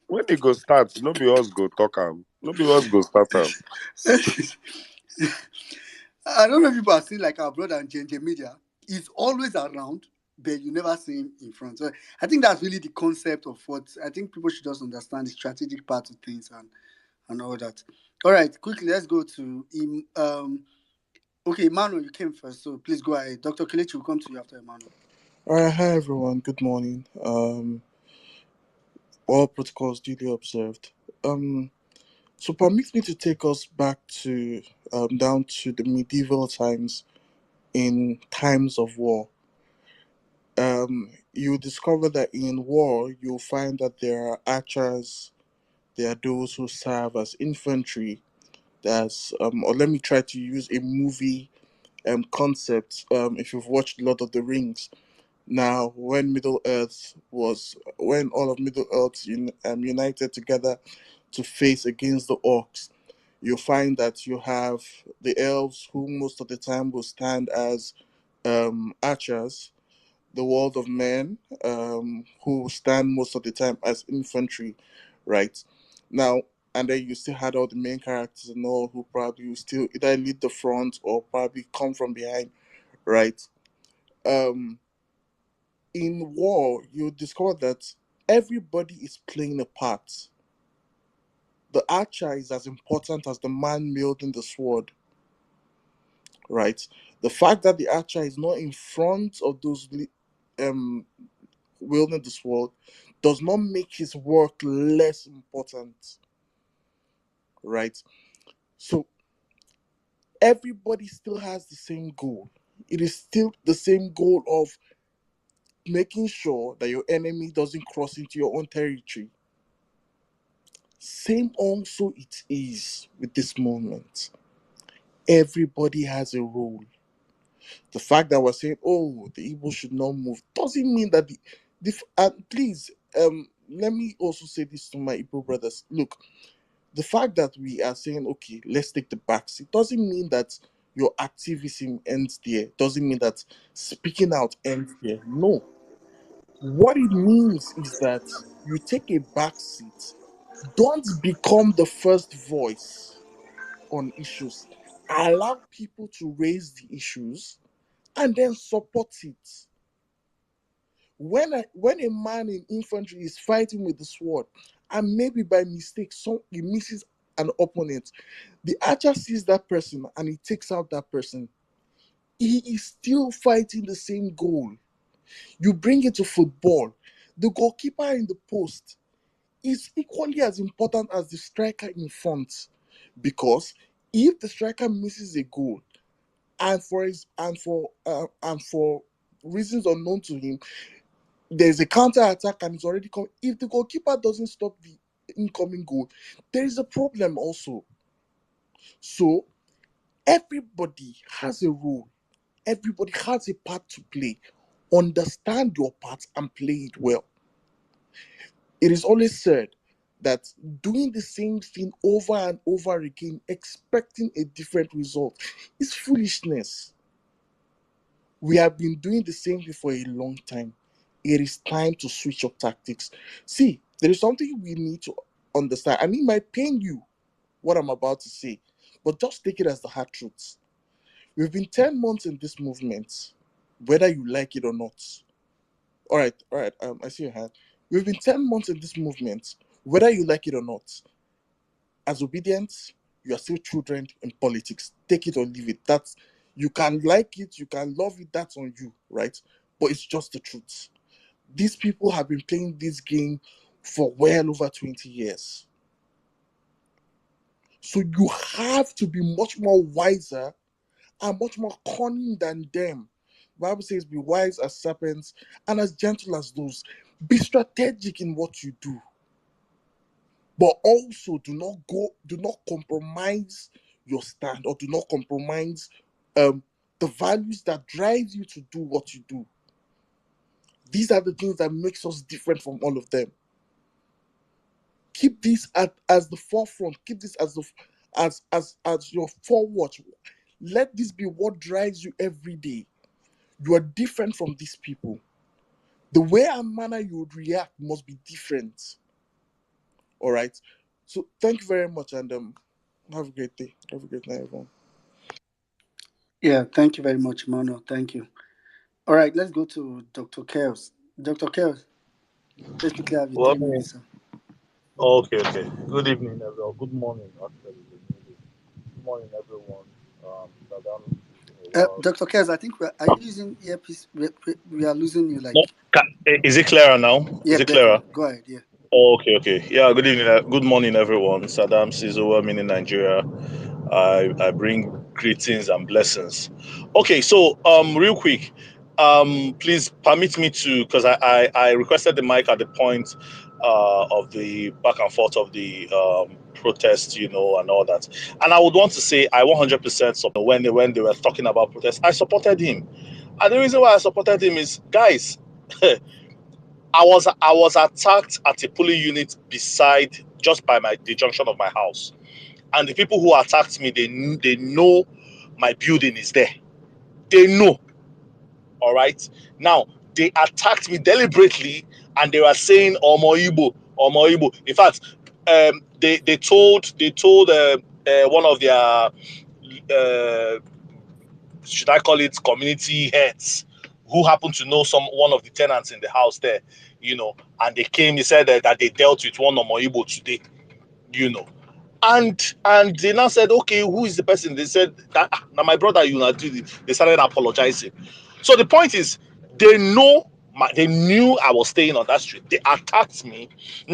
When it go start, nobody else go talk him. Nobody else go start him. I don't know if people have seen like our brother and JJ Media. He's always around, but you never see him in front. So I think that's really the concept of what I think people should just understand the strategic part of things and all that. All right, quickly, let's go to him. Okay, Emmanuel, you came first, so please go ahead. Dr. Kelechi will come to you after Emmanuel. All right, hi everyone. Good morning. All protocols duly observed. So permit me to take us back to down to the medieval times in times of war. You discover that in war you'll find that there are archers, there are those who serve as infantry. Or let me try to use a movie concept. If you've watched Lord of the Rings. Now, when all of Middle Earth united together to face against the orcs, you find that you have the elves who most of the time will stand as archers, the world of men who stand most of the time as infantry, right? Now, and then you still had all the main characters and all who probably will still either lead the front or probably come from behind, right? Um, in war, you discover that everybody is playing a part. The archer is as important as the man wielding the sword, right? The fact that the archer is not in front of those wielding the sword does not make his work less important, right? So everybody still has the same goal. It is still the same goal of making sure that your enemy doesn't cross into your own territory. Same also it is with this movement. Everybody has a role. The fact that we're saying, oh, the Igbo should not move, doesn't mean that and please, let me also say this to my Igbo brothers. Look, the fact that we are saying, okay, let's take the back seat, doesn't mean that your activism ends there. Doesn't mean that speaking out ends there. No. What it means is that you take a back seat. Don't become the first voice on issues. Allow people to raise the issues and then support it. When a man in infantry is fighting with the sword and maybe by mistake he misses an opponent, the archer sees that person and he takes out that person. He is still fighting the same goal. You bring it to football. The goalkeeper in the post is equally as important as the striker in front, because if the striker misses a goal and for reasons unknown to him, there's a counter attack and it's already come. If the goalkeeper doesn't stop the incoming goal, there is a problem also. So everybody has a role. Everybody has a part to play. Understand your part and play it well. It is always said that doing the same thing over and over again, expecting a different result, is foolishness. We have been doing the same thing for a long time. It is time to switch up tactics. See, there is something we need to understand, and it might pain you what I'm about to say, but just take it as the hard truth. We've been 10 months in this movement, whether you like it or not. All right. I see your hand. We've been 10 months in this movement, whether you like it or not. As obedience, you are still children in politics. Take it or leave it. That's You can like it, you can love it, that's on you, right? But it's just the truth. These people have been playing this game for well over 20 years. So you have to be much more wiser and much more cunning than them. The Bible says, be wise as serpents and as gentle as doves. Be strategic in what you do. But also do not compromise your stand, or do not compromise the values that drive you to do what you do. These are the things that makes us different from all of them. Keep this as the forefront. Keep this as your forward. Let this be what drives you every day. You are different from these people. The way and manner you would react must be different. All right. So thank you very much, and have a great day. Have a great night, everyone. Yeah, thank you very much, Mano. Thank you. All right, let's go to Dr. Kels. Dr. Kels, let's quickly have you Well, 3 minutes, sir. okay, okay. Good evening, everyone. Good morning, actually. Good morning, everyone. Madam, it's been a while. Dr. Kels, I think are you using earpiece? We are losing you. No, Like, is it clearer now? Is yeah, it better. clearer? Go ahead. Yeah. Okay, okay. Yeah, good evening. Good morning, everyone. Saddam Sizo, I'm in Nigeria. I bring greetings and blessings. Okay, so real quick, please permit me to, because I requested the mic at the point of the back and forth of the protest, you know, and all that. And I would want to say I 100% support when they were talking about protest. I supported him, and the reason why I supported him is, guys. I was attacked at a polling unit beside, just by the junction of my house, and the people who attacked me, they know my building is there. They know. All right. Now they attacked me deliberately, and they were saying "Omo Igbo, Omo Igbo." In fact, they told one of their should I call it community heads, who happened to know one of the tenants in the house there, you know, and they came. He said that they dealt with one Omo Igbo today, you know. And they now said, okay, who is the person? They said, now my brother, you know, they started apologizing. So the point is, they knew I was staying on that street. They attacked me.